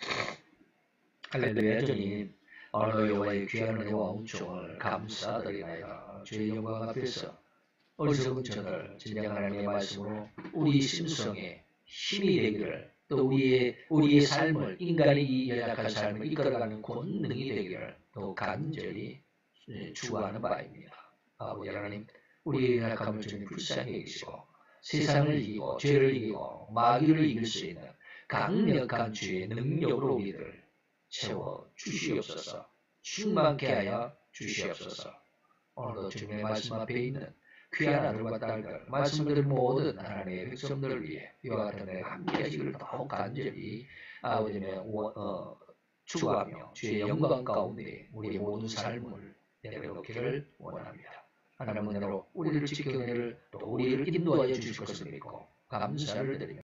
할렐루야. 주님, 오늘 여호와의 귀한 은혜와 은총을 감사드리나이다. 주의 영광 앞에서 어리석은 저를 진정 하나님의 말씀으로 우리 심성에 힘이 되기를 또 우리의 삶을 인간의 이 연약한 삶을 이끌어가는 권능이 되기를 또 간절히 추구하는 바입니다. 아버지 하나님, 우리의 연약함을 주님 불쌍히 여기시고 세상을 이기고 죄를 이기고 마귀를 이길 수 있는 강력한 주의 능력으로 우리를 채워 주시옵소서. 충만케 하여 주시옵소서. 오늘도 주님의 말씀 앞에 있는 귀한 아들과 딸들 말씀들을 모든 하나님의 백성들을 위해 이와 같은 내가 함께 하시기를 더욱 간절히 아버지의 추구하며 주의 영광 가운데 우리의 모든 삶을 내려놓기를 원합니다. 하나님 은혜로 우리를 지켜내를 또 우리를 인도하여 주실 것을 믿고 감사를 드립니다.